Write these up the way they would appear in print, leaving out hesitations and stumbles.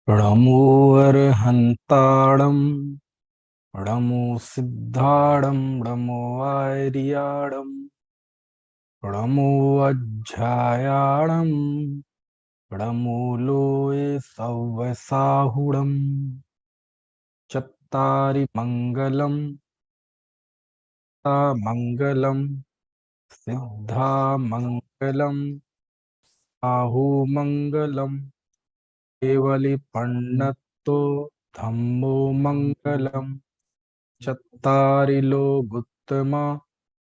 प्रणमो अर्हन्ताणं प्रणमो सिद्धाणं प्रणमो आर्याणं प्रणमो अध्यायाणं प्रणमो लोये सव्यसाहुणम् चत्तारि मङ्गलम् मङ्गलम् सिद्धा मङ्गलम् आहुमङ्गलम् केवली पण्णत्तो धम्मो मङ्गलम् चत्तारि लोगुत्तमा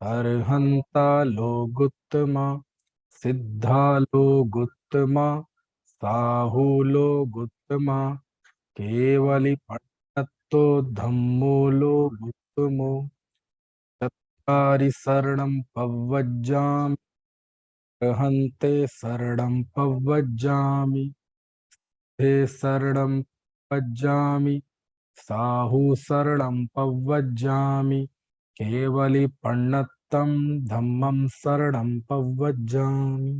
अर्हन्ता लोगुत्तमा सिद्धा लोगुत्तमा साहु लोगुत्तमा केवली पण्णत्तो धम्मो लोगुत्तमो चत्तारि शरणं पव्वज्जामि अर्हन्ते शरणं पव्वज्जामि ते शरणं पव्वज्जामि साहु शरणं पव्वज्जामि केवली पण्णत्तं धम्मं शरणं पव्वज्जामि।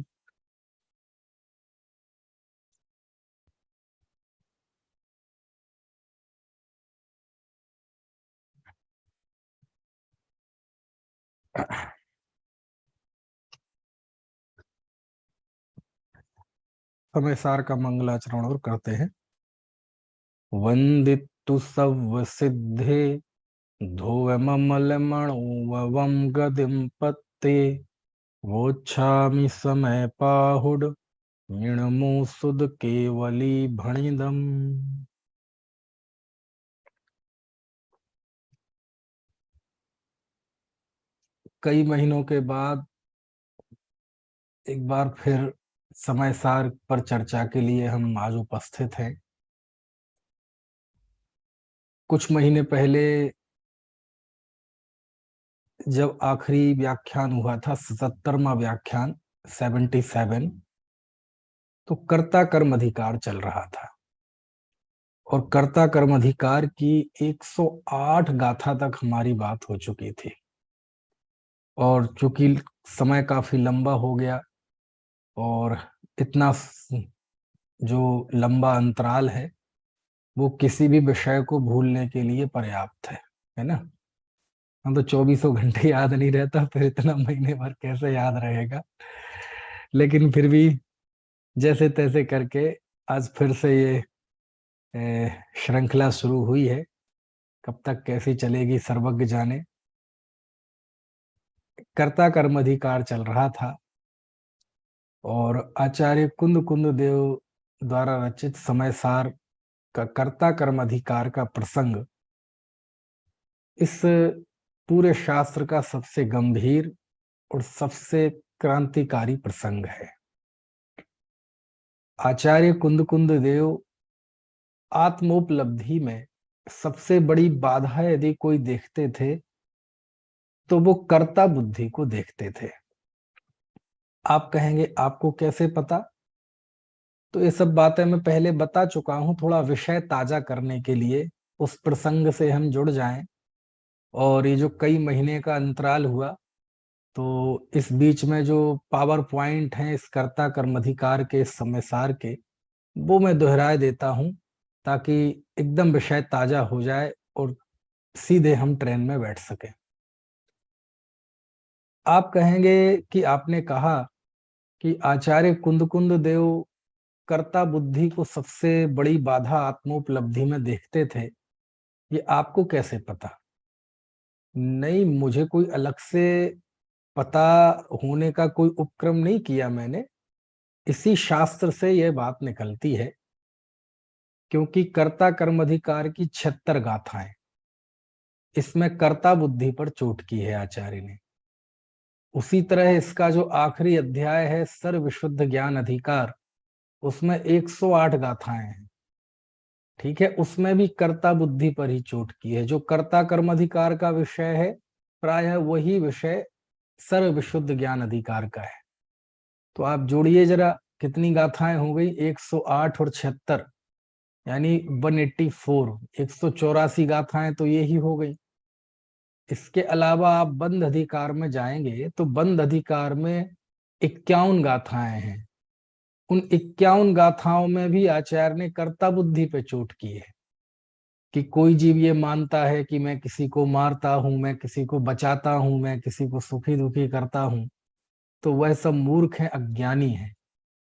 समय सार का मंगलाचरण और करते हैं। वंदितु सव्व सिद्धे धोवमलमणोवं गदिं पत्ते वोच्छामि समय पाहुड मिणमो सुद केवली भणिदम। कई महीनों के बाद एक बार फिर समय सार पर चर्चा के लिए हम आज उपस्थित हैं। कुछ महीने पहले जब आखिरी व्याख्यान हुआ था, 77वां व्याख्यान 77, तो कर्ता कर्म अधिकार चल रहा था और कर्ता कर्म अधिकार की 108 गाथा तक हमारी बात हो चुकी थी। और चूंकि समय काफी लंबा हो गया और इतना जो लंबा अंतराल है वो किसी भी विषय को भूलने के लिए पर्याप्त है ना। हम तो 24 घंटे याद नहीं रहता, फिर इतना महीने भर कैसे याद रहेगा। लेकिन फिर भी जैसे तैसे करके आज फिर से ये श्रृंखला शुरू हुई है। कब तक कैसी चलेगी सर्वज्ञ जाने। कर्ता कर्म अधिकार चल रहा था और आचार्य कुंद कुंद देव द्वारा रचित समय सार का कर्ता कर्म अधिकार का प्रसंग इस पूरे शास्त्र का सबसे गंभीर और सबसे क्रांतिकारी प्रसंग है। आचार्य कुंद कुंद देव आत्मोपलब्धि में सबसे बड़ी बाधा यदि कोई देखते थे तो वो कर्ता बुद्धि को देखते थे। आप कहेंगे आपको कैसे पता? तो ये सब बातें मैं पहले बता चुका हूं, थोड़ा विषय ताजा करने के लिए उस प्रसंग से हम जुड़ जाएं। और ये जो कई महीने का अंतराल हुआ, तो इस बीच में जो पावर पॉइंट हैं इस कर्ता कर्म अधिकार के, इस समय सार के, वो मैं दोहराए देता हूं ताकि एकदम विषय ताजा हो जाए और सीधे हम ट्रेन में बैठ सके। आप कहेंगे कि आपने कहा कि आचार्य कुंद कुंद देव कर्ता बुद्धि को सबसे बड़ी बाधा आत्मोपलब्धि में देखते थे, ये आपको कैसे पता? नहीं, मुझे कोई अलग से पता होने का कोई उपक्रम नहीं किया मैंने। इसी शास्त्र से यह बात निकलती है, क्योंकि कर्ता कर्म अधिकार की 76 गाथाएं, इसमें कर्ता बुद्धि पर चोट की है आचार्य ने। उसी तरह इसका जो आखिरी अध्याय है सर्व विशुद्ध ज्ञान अधिकार, उसमें 108 गाथाएं हैं। ठीक है, उसमें भी कर्ता बुद्धि पर ही चोट की है। जो कर्ता कर्म अधिकार का विषय है, प्रायः वही विषय सर्व विशुद्ध ज्ञान अधिकार का है। तो आप जोड़िए जरा, कितनी गाथाएं हो गई, 108 और 76, यानी 184, 184 गाथाएं तो ये ही हो गई। इसके अलावा आप बंध अधिकार में जाएंगे तो बंध अधिकार में 51 गाथाएं हैं। उन 51 गाथाओं में भी आचार्य ने कर्ता बुद्धि पे चोट की है कि कोई जीव ये मानता है कि मैं किसी को मारता हूं, मैं किसी को बचाता हूं, मैं किसी को सुखी दुखी करता हूं, तो वह सब मूर्ख है, अज्ञानी है।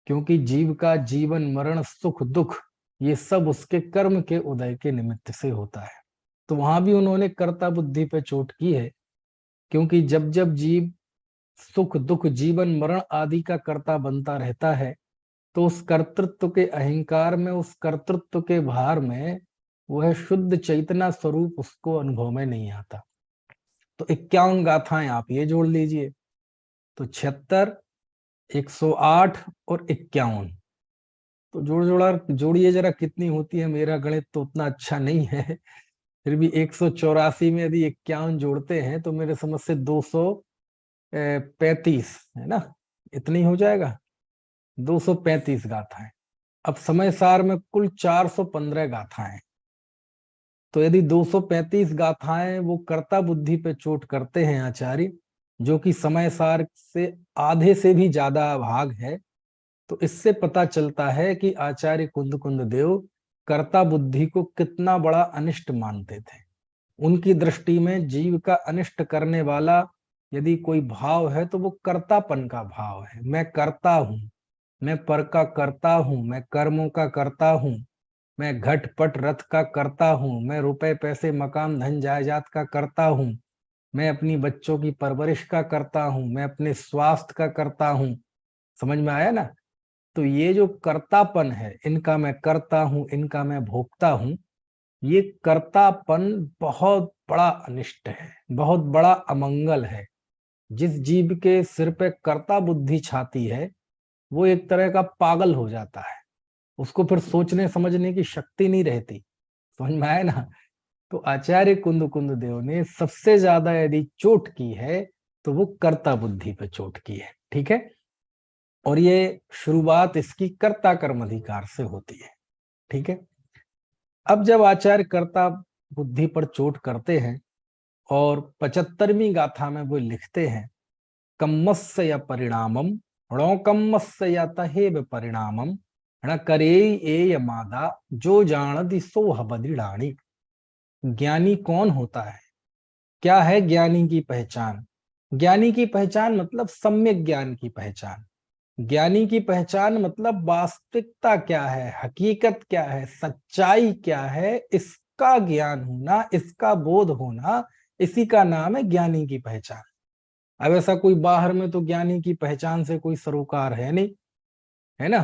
क्योंकि जीव का जीवन मरण सुख दुख ये सब उसके कर्म के उदय के निमित्त से होता है। तो वहां भी उन्होंने कर्ता बुद्धि पे चोट की है, क्योंकि जब जब जीव सुख दुख जीवन मरण आदि का कर्ता बनता रहता है, तो उस कर्तृत्व के अहंकार में, उस कर्तृत्व के भार में वह शुद्ध चैतना स्वरूप उसको अनुभव में नहीं आता। तो 51 गाथाएं आप ये जोड़ लीजिए, तो 76, 108 और 51, तो जोड़िए जरा कितनी होती है। मेरा गणित तो उतना अच्छा नहीं है, फिर भी 184 में यदि 51 जोड़ते हैं तो मेरे समझ से 235 है ना, इतनी हो जाएगा, 235 गाथाएं। अब समय सार में कुल 415 गाथाएं, तो यदि 235 गाथाएं वो कर्ता बुद्धि पे चोट करते हैं आचार्य, जो कि समय सार से आधे से भी ज्यादा भाग है, तो इससे पता चलता है कि आचार्य कुंद कुंद देव कर्ता बुद्धि को कितना बड़ा अनिष्ट मानते थे। उनकी दृष्टि में जीव का अनिष्ट करने वाला यदि कोई भाव है तो वो कर्तापन का भाव है। मैं करता हूं, मैं पर का करता हूं, मैं कर्मों का करता हूं, मैं घटपट रथ का करता हूं, मैं रुपए पैसे मकान धन जायदाद का करता हूं, मैं अपनी बच्चों की परवरिश का करता हूं, मैं अपने स्वास्थ्य का करता हूं। समझ में आया ना? तो ये जो कर्तापन है, इनका मैं करता हूं, इनका मैं भोगता हूं, ये कर्तापन बहुत बड़ा अनिष्ट है, बहुत बड़ा अमंगल है। जिस जीव के सिर पे कर्ता बुद्धि छाती है, वो एक तरह का पागल हो जाता है, उसको फिर सोचने समझने की शक्ति नहीं रहती। समझ में आया ना? तो आचार्य कुंद कुंद देव ने सबसे ज्यादा यदि चोट की है तो वो कर्ता बुद्धि पे चोट की है। ठीक है, और ये शुरुआत इसकी कर्ता कर्म अधिकार से होती है। ठीक है, अब जब आचार्य कर्ता बुद्धि पर चोट करते हैं और 75वीं गाथा में वो लिखते हैं, कम्मस्य या परिणामम णौकम्मस्य या तहेव परिणामम न करे ए मादा जो जानति सोह बदिड़ाणी। ज्ञानी कौन होता है, क्या है ज्ञानी की पहचान? ज्ञानी की पहचान मतलब सम्यक ज्ञान की पहचान। ज्ञानी की पहचान मतलब वास्तविकता क्या है, हकीकत क्या है, सच्चाई क्या है, इसका ज्ञान होना, इसका बोध होना, इसी का नाम है ज्ञानी की पहचान। अब ऐसा कोई बाहर में तो ज्ञानी की पहचान से कोई सरोकार है नहीं, है ना?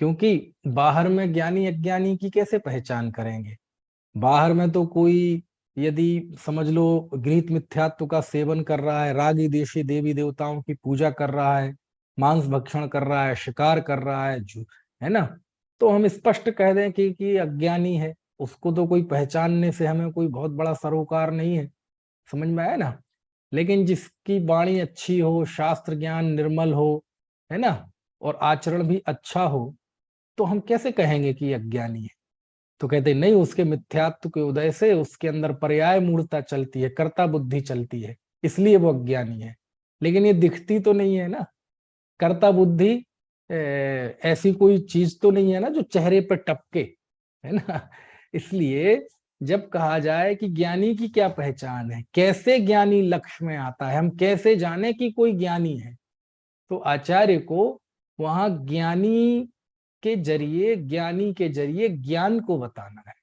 क्योंकि बाहर में ज्ञानी अज्ञानी की कैसे पहचान करेंगे? बाहर में तो कोई यदि समझ लो गृहीत मिथ्यात्व का सेवन कर रहा है, रागी देशी देवी देवताओं की पूजा कर रहा है, मांस भक्षण कर रहा है, शिकार कर रहा है, है ना, तो हम स्पष्ट कह दें कि अज्ञानी है। उसको तो कोई पहचानने से हमें कोई बहुत बड़ा सरोकार नहीं है। समझ में आया ना? लेकिन जिसकी वाणी अच्छी हो, शास्त्र ज्ञान निर्मल हो, है ना, और आचरण भी अच्छा हो, तो हम कैसे कहेंगे कि अज्ञानी है? तो कहते नहीं, उसके मिथ्यात्व के उदय से उसके अंदर पर्याय मूर्ता चलती है, कर्ता बुद्धि चलती है, इसलिए वो अज्ञानी है। लेकिन ये दिखती तो नहीं है ना, कर्ता बुद्धि ऐसी कोई चीज तो नहीं है ना जो चेहरे पर टपके, है ना? इसलिए जब कहा जाए कि ज्ञानी की क्या पहचान है, कैसे ज्ञानी लक्ष्य में आता है, हम कैसे जाने कि कोई ज्ञानी है, तो आचार्य को वहां ज्ञानी के जरिए ज्ञान को बताना है,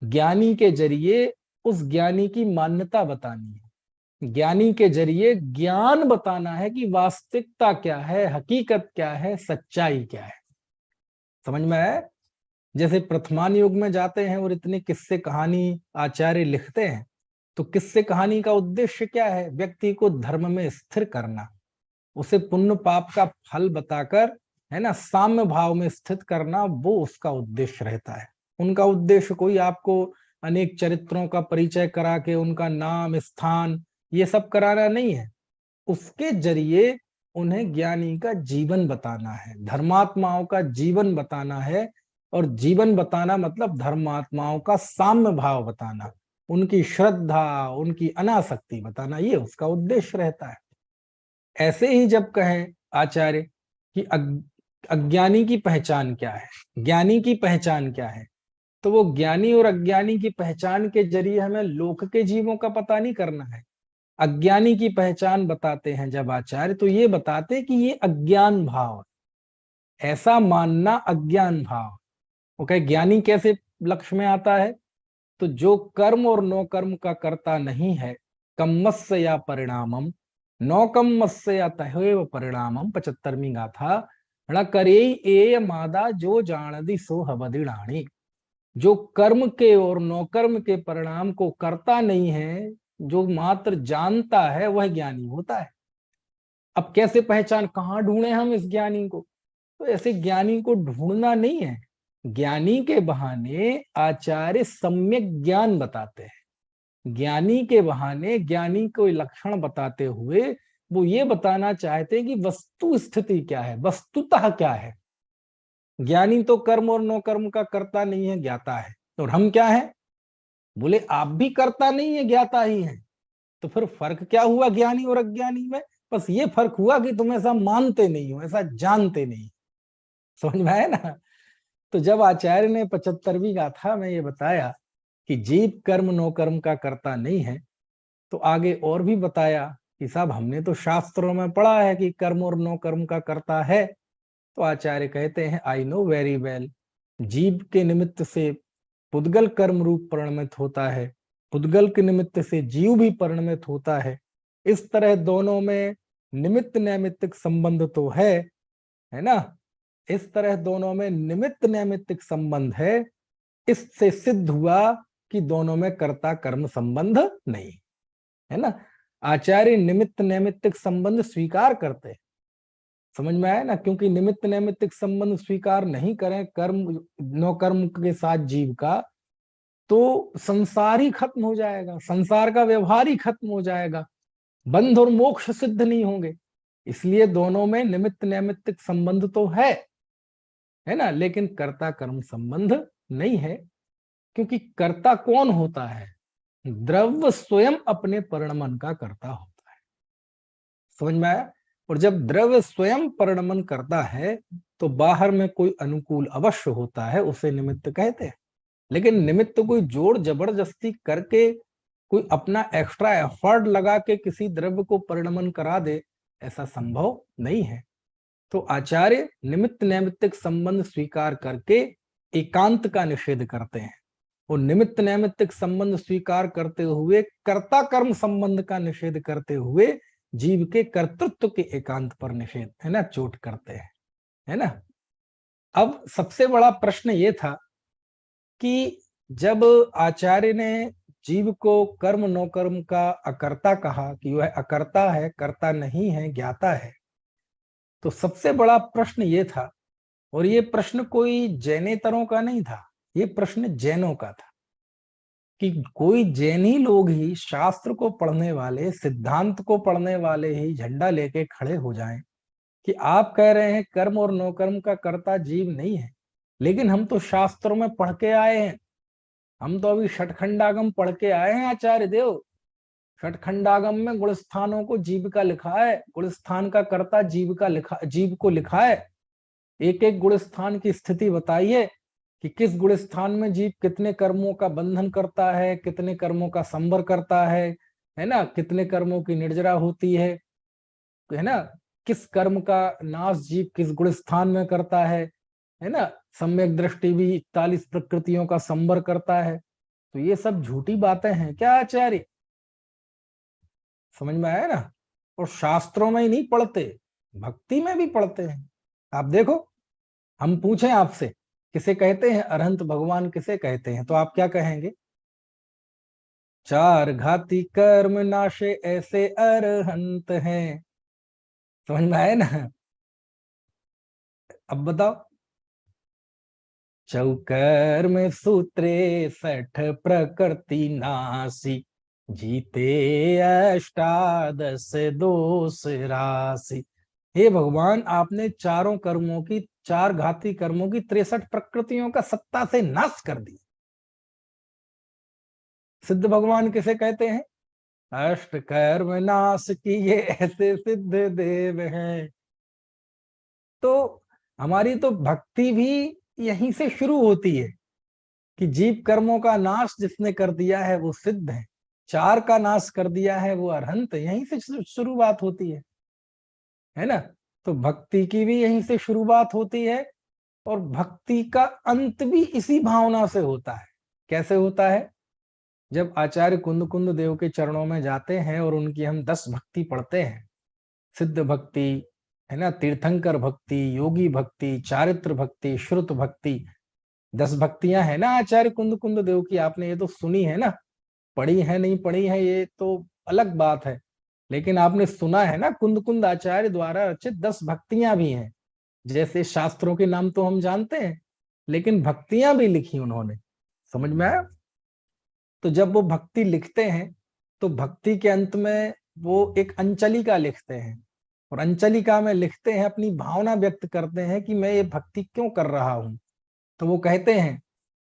ज्ञानी के जरिए उस ज्ञानी की मान्यता बतानी है। ज्ञानी के जरिए ज्ञान बताना है कि वास्तविकता क्या है, हकीकत क्या है, सच्चाई क्या है। समझ में आया? जैसे प्रथमान युग में जाते हैं और इतने किस्से कहानी आचार्य लिखते हैं, तो किस्से कहानी का उद्देश्य क्या है? व्यक्ति को धर्म में स्थिर करना, उसे पुण्य पाप का फल बताकर, है ना, साम्य भाव में स्थित करना, वो उसका उद्देश्य रहता है। उनका उद्देश्य कोई आपको अनेक चरित्रों का परिचय करा के उनका नाम, स्थान, ये सब कराना नहीं है। उसके जरिए उन्हें ज्ञानी का जीवन बताना है, धर्मात्माओं का जीवन बताना है। और जीवन बताना मतलब धर्मात्माओं का साम्य भाव बताना, उनकी श्रद्धा, उनकी अनासक्ति बताना, ये उसका उद्देश्य रहता है। ऐसे ही जब कहें आचार्य कि अज्ञानी की पहचान क्या है, ज्ञानी की पहचान क्या है, तो वो ज्ञानी और अज्ञानी की पहचान के जरिए हमें लोक के जीवों का पता नहीं करना है। अज्ञानी की पहचान बताते हैं जब आचार्य, तो ये बताते कि ये अज्ञान भाव है, ऐसा मानना अज्ञान भाव। वो कहे ज्ञानी कैसे लक्ष्य में आता है? तो जो कर्म और नो कर्म का कर्ता नहीं है, कम्मस्य या परिणामम, नौ कम्मस्य या तहेव परिणामम, 75वीं गाथा, ण करे एय मादा जो जानदी सो हबदिणाणी। जो कर्म के और नौकर्म के परिणाम को करता नहीं है, जो मात्र जानता है, वह ज्ञानी होता है। अब कैसे पहचान, कहाँ ढूंढे हम इस ज्ञानी को? तो ऐसे ज्ञानी को ढूंढना नहीं है। ज्ञानी के बहाने आचार्य सम्यक ज्ञान बताते हैं। ज्ञानी के बहाने ज्ञानी को लक्षण बताते हुए वो ये बताना चाहते हैं कि वस्तु स्थिति क्या है, वस्तुतः क्या है। ज्ञानी तो कर्म और नो कर्म का करता नहीं है, ज्ञाता है। और हम क्या है? बोले आप भी करता नहीं है, ज्ञाता ही है। तो फिर फर्क क्या हुआ ज्ञानी और अज्ञानी में? बस ये फर्क हुआ कि तुम ऐसा मानते नहीं हो, ऐसा जानते नहीं। समझ में आया ना? तो जब आचार्य ने 75वीं गाथा में ये बताया कि जीव कर्म नो कर्म का करता नहीं है, तो आगे और भी बताया कि साहब हमने तो शास्त्रों में पढ़ा है कि कर्म और नो कर्म का करता है। तो आचार्य कहते हैं आई नो वेरी वेल, जीव के निमित्त से पुद्गल कर्म रूप परिणमित होता है, पुद्गल के निमित्त से जीव भी परिणमित होता है। इस तरह दोनों में निमित्त नैमित्तिक संबंध तो है ना? इस तरह दोनों में निमित्त नैमित्तिक संबंध है। इससे सिद्ध हुआ कि दोनों में कर्ता कर्म संबंध नहीं, है ना? आचार्य निमित्त नैमित्तिक संबंध स्वीकार करते हैं। समझ में आया ना? क्योंकि निमित्त नैमित्तिक संबंध स्वीकार नहीं करें कर्म नो कर्म के साथ जीव का, तो संसार ही खत्म हो जाएगा, संसार का व्यवहार ही खत्म हो जाएगा, बंध और मोक्ष सिद्ध नहीं होंगे। इसलिए दोनों में निमित्त नैमित्तिक संबंध तो है ना, लेकिन कर्ता कर्म संबंध नहीं है। क्योंकि कर्ता कौन होता है? द्रव्य स्वयं अपने परिणमन का कर्ता होता है। समझ में आया? और जब द्रव्य स्वयं परिणमन करता है तो बाहर में कोई अनुकूल अवश्य होता है, उसे निमित्त कहते हैं। लेकिन निमित्त कोई जोड़ जबरदस्ती करके, कोई अपना एक्स्ट्रा एफर्ट लगा के किसी द्रव्य को परिणमन करा दे, ऐसा संभव नहीं है। तो आचार्य निमित्त नैमित्तिक संबंध स्वीकार करके एकांत का निषेध करते हैं, और निमित्त नैमित्तिक संबंध स्वीकार करते हुए कर्ता कर्म संबंध का निषेध करते हुए जीव के कर्तृत्व के एकांत पर निषेध, है ना, चोट करते हैं, है ना? अब सबसे बड़ा प्रश्न ये था कि जब आचार्य ने जीव को कर्म नो कर्म का अकर्ता कहा कि वह अकर्ता है, कर्ता नहीं है, ज्ञाता है, तो सबसे बड़ा प्रश्न ये था, और ये प्रश्न कोई जैनेतरों का नहीं था, ये प्रश्न जैनों का था, कि कोई जैनी लोग ही शास्त्र को पढ़ने वाले, सिद्धांत को पढ़ने वाले ही झंडा लेके खड़े हो जाएं कि आप कह रहे हैं कर्म और नो कर्म का कर्ता जीव नहीं है, लेकिन हम तो शास्त्रों में पढ़ के आए हैं, हम तो अभी षटखंडागम पढ़ के आए हैं आचार्य देव। षटखंडागम में गुणस्थानों को जीव का लिखा है, गुणस्थान का कर्ता जीव का लिखा, जीव को लिखा है। एक एक गुणस्थान की स्थिति बताइए कि किस गुणस्थान में जीव कितने कर्मों का बंधन करता है, कितने कर्मों का संवर करता है ना, कितने कर्मों की निर्जरा होती है ना, किस कर्म का नाश जीव किस गुणस्थान में करता है ना, सम्यक दृष्टि भी 41 प्रकृतियों का संवर करता है। तो ये सब झूठी बातें हैं क्या आचार्य? समझ में आया ना। और शास्त्रों में ही नहीं पढ़ते, भक्ति में भी पढ़ते हैं। आप देखो, हम पूछें आपसे, किसे कहते हैं अरहंत भगवान, किसे कहते हैं, तो आप क्या कहेंगे? चार घाती कर्म नाशे ऐसे अरहंत हैं। समझ में आया ना। अब बताओ। चौकर में सूत्रे सठ प्रकृति नासी, जीते अष्टादश दोष राशि। हे भगवान, आपने चारों कर्मों की, चार घाती कर्मों की 63 प्रकृतियों का सत्ता से नाश कर दिया। सिद्ध भगवान किसे कहते हैं? अष्ट कर्म नाश किए ऐसे सिद्ध देव हैं। तो हमारी तो भक्ति भी यहीं से शुरू होती है कि जीव कर्मों का नाश जिसने कर दिया है वो सिद्ध है, चार का नाश कर दिया है वो अरहंत। यहीं से शुरुआत होती है ना। तो भक्ति की भी यहीं से शुरुआत होती है, और भक्ति का अंत भी इसी भावना से होता है। कैसे होता है? जब आचार्य कुंद कुंद देव के चरणों में जाते हैं और उनकी हम 10 भक्ति पढ़ते हैं, सिद्ध भक्ति है ना, तीर्थंकर भक्ति, योगी भक्ति, चारित्र भक्ति, श्रुत भक्ति, 10 भक्तियां है ना आचार्य कुंद कुंद देव की। आपने ये तो सुनी है ना, पढ़ी है नहीं पढ़ी है ये तो अलग बात है, लेकिन आपने सुना है ना, कुंद कुंद आचार्य द्वारा रचित 10 भक्तियां भी हैं। जैसे शास्त्रों के नाम तो हम जानते हैं, लेकिन भक्तियां भी लिखी उन्होंने। समझ में आया? तो जब वो भक्ति लिखते हैं तो भक्ति के अंत में वो एक अंचलिका लिखते हैं, और अंचलिका में लिखते हैं, अपनी भावना व्यक्त करते हैं कि मैं ये भक्ति क्यों कर रहा हूं। तो वो कहते हैं,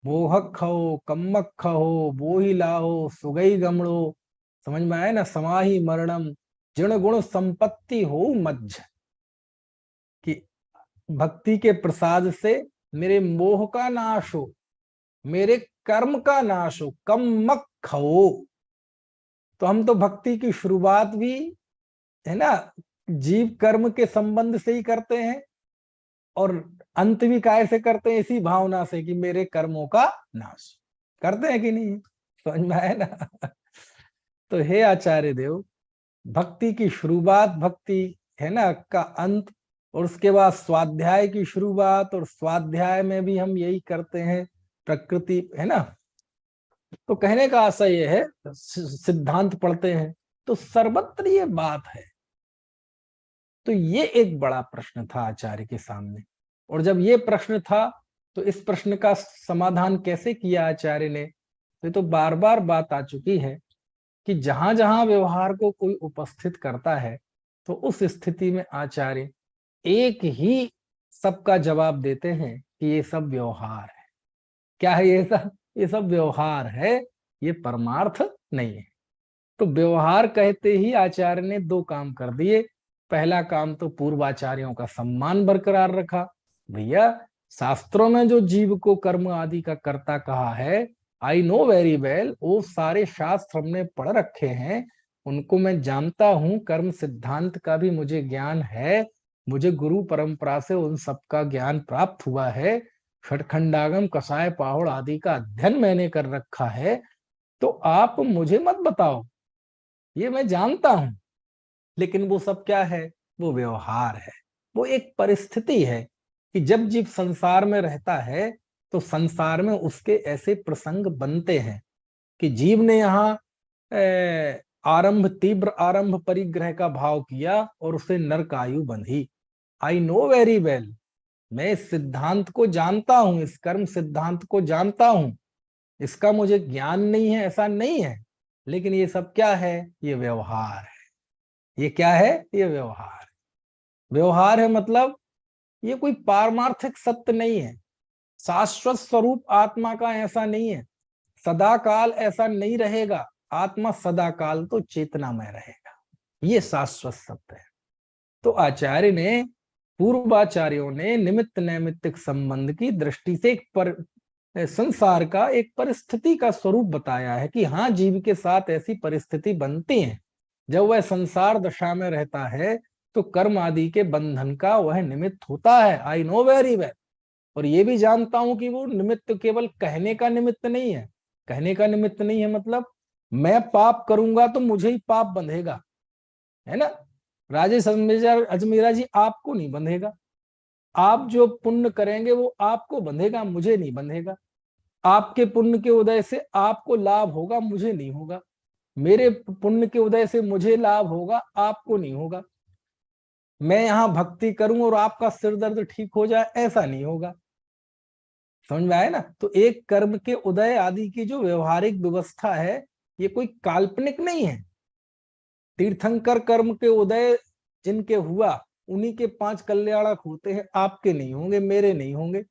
मोहक खो कम्मक खो बोही लाहो सुगई गमड़ो। समझ में आया ना। समाही मरणम जिण गुण संपत्ति हो मज्ज, कि भक्ति के प्रसाद से मेरे मोह का नाश हो, मेरे कर्म का नाश हो, कम मक खो। तो हम तो भक्ति की शुरुआत भी है ना जीव कर्म के संबंध से ही करते हैं, और अंत भी काय से करते हैं? इसी भावना से कि मेरे कर्मों का नाश। करते हैं कि नहीं? समझ में आया ना। तो हे आचार्य देव, भक्ति की शुरुआत, भक्ति है ना का अंत, और उसके बाद स्वाध्याय की शुरुआत, और स्वाध्याय में भी हम यही करते हैं, प्रकृति है ना। तो कहने का आशय यह है, सिद्धांत पढ़ते हैं तो सर्वत्र ये बात है। तो ये एक बड़ा प्रश्न था आचार्य के सामने, और जब ये प्रश्न था तो इस प्रश्न का समाधान कैसे किया आचार्य ने? तो बार बार बात आ चुकी है कि जहां जहां व्यवहार को कोई उपस्थित करता है तो उस स्थिति में आचार्य एक ही सबका जवाब देते हैं कि ये सब व्यवहार है। क्या है ये सब व्यवहार है, ये परमार्थ नहीं है। तो व्यवहार कहते ही आचार्य ने दो काम कर दिए। पहला काम तो पूर्वाचार्यों का सम्मान बरकरार रखा। भैया, शास्त्रों में जो जीव को कर्म आदि का कर्ता कहा है, आई नो वेरी वेल, वो सारे शास्त्र हमने पढ़ रखे हैं, उनको मैं जानता हूं, कर्म सिद्धांत का भी मुझे ज्ञान है, मुझे गुरु परंपरा से उन सबका ज्ञान प्राप्त हुआ है, खटखंडागम कसाय पाहुड़ आदि का अध्ययन मैंने कर रखा है। तो आप मुझे मत बताओ, ये मैं जानता हूं, लेकिन वो सब क्या है? वो व्यवहार है, वो एक परिस्थिति है कि जब जीव संसार में रहता है तो संसार में उसके ऐसे प्रसंग बनते हैं कि जीव ने यहाँ आरंभ, तीव्र आरंभ परिग्रह का भाव किया और उसे नरक आयु बंधी। आई नो वेरी वेल, मैं इस सिद्धांत को जानता हूं, इस कर्म सिद्धांत को जानता हूं, इसका मुझे ज्ञान नहीं है ऐसा नहीं है, लेकिन ये सब क्या है? ये व्यवहार है। ये क्या है? ये व्यवहार। व्यवहार है मतलब ये कोई पारमार्थिक सत्य नहीं है, शाश्वत स्वरूप आत्मा का ऐसा नहीं है, सदा काल ऐसा नहीं रहेगा। आत्मा सदा काल तो चेतनामय रहेगा, ये शाश्वत सत्य है। तो आचार्य ने, पूर्वाचार्यों ने निमित्त नैमित्तिक संबंध की दृष्टि से संसार का एक परिस्थिति का स्वरूप बताया है कि हाँ, जीव के साथ ऐसी परिस्थिति बनती है, जब वह संसार दशा में रहता है तो कर्म आदि के बंधन का वह निमित्त होता है। I know very well. और ये भी जानता हूं कि वो निमित्त केवल कहने का निमित्त नहीं है। कहने का निमित्त नहीं है मतलब मैं पाप करूंगा तो मुझे ही पाप बंधेगा, है ना। राजेश अजमेरा जी आपको नहीं बंधेगा, आप जो पुण्य करेंगे वो आपको बंधेगा, मुझे नहीं बंधेगा। आपके पुण्य के उदय से आपको लाभ होगा, मुझे नहीं होगा। मेरे पुण्य के उदय से मुझे लाभ होगा, आपको नहीं होगा। मैं यहां भक्ति करूं और आपका सिर दर्द ठीक हो जाए, ऐसा नहीं होगा। समझ में आया ना। तो एक कर्म के उदय आदि की जो व्यवहारिक व्यवस्था है, ये कोई काल्पनिक नहीं है। तीर्थंकर कर्म के उदय जिनके हुआ, उन्हीं के 5 कल्याणक होते हैं, आपके नहीं होंगे, मेरे नहीं होंगे।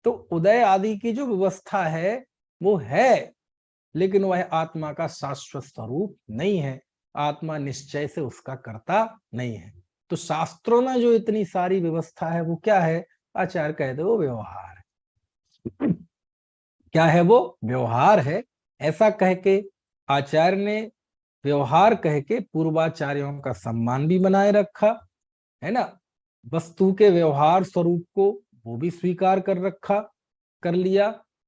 तो उदय आदि की जो व्यवस्था है वो है, लेकिन वह आत्मा का शाश्वत स्वरूप नहीं है। आत्मा निश्चय से उसका कर्ता नहीं है। तो शास्त्रों में जो इतनी सारी व्यवस्था है वो क्या है? आचार्य कहते वो व्यवहार है। क्या है वो? व्यवहार है। ऐसा कह के आचार्य ने व्यवहार कह के पूर्वाचार्यों का सम्मान भी बनाए रखा, है ना। वस्तु के व्यवहार स्वरूप को वो भी स्वीकार कर रखा, कर लिया,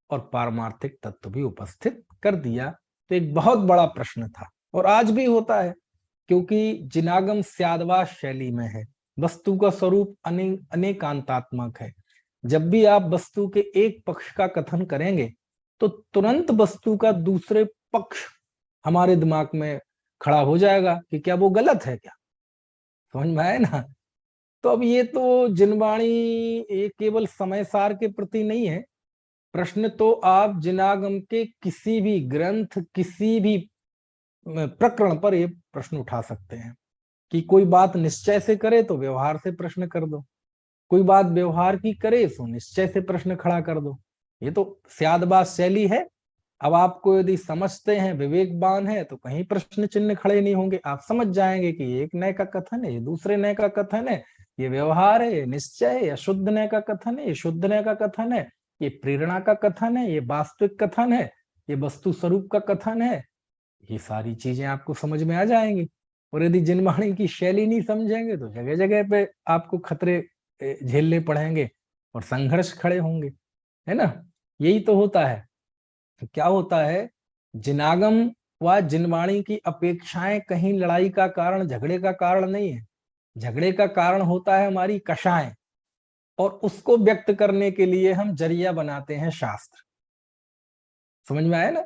और पारमार्थिक तत्व भी उपस्थित कर दिया। तो एक बहुत बड़ा प्रश्न था, और आज भी होता है, क्योंकि जिनागम स्यादवास शैली में है। वस्तु का स्वरूप अनेकांतात्मक है। जब भी आप वस्तु के एक पक्ष का कथन करेंगे तो तुरंत वस्तु का दूसरे पक्ष हमारे दिमाग में खड़ा हो जाएगा कि क्या वो गलत है क्या। समझ में आए ना। तो अब ये तो जिनवाणी ये केवल समय सार के प्रति नहीं है। प्रश्न तो आप जिनागम के किसी भी ग्रंथ, किसी भी प्रकरण पर ये प्रश्न उठा सकते हैं कि कोई बात निश्चय से करे तो व्यवहार से प्रश्न कर दो, कोई बात व्यवहार की करे तो निश्चय से प्रश्न खड़ा कर दो। ये तो स्यादबाज शैली है। अब आपको यदि समझते हैं, विवेकवान है, तो कहीं प्रश्न चिन्ह खड़े नहीं होंगे। आप समझ जाएंगे कि ये एक नए का कथन है, ये दूसरे नए का कथन है, ये व्यवहार है, ये निश्चय है, ये शुद्ध नए का कथन है, ये शुद्ध नए का कथन है, ये प्रेरणा का कथन है, ये वास्तविक कथन है, ये वस्तु स्वरूप का कथन है। ये सारी चीजें आपको समझ में आ जाएंगी। और यदि जिनवाणी की शैली नहीं समझेंगे तो जगह जगह पे आपको खतरे झेलने पड़ेंगे और संघर्ष खड़े होंगे, है ना। यही तो होता है। तो क्या होता है, जिनागम व जिनवाणी की अपेक्षाएं कहीं लड़ाई का कारण, झगड़े का कारण नहीं है। झगड़े का कारण होता है हमारी कषाएं, और उसको व्यक्त करने के लिए हम जरिया बनाते हैं शास्त्र। समझ में आया ना।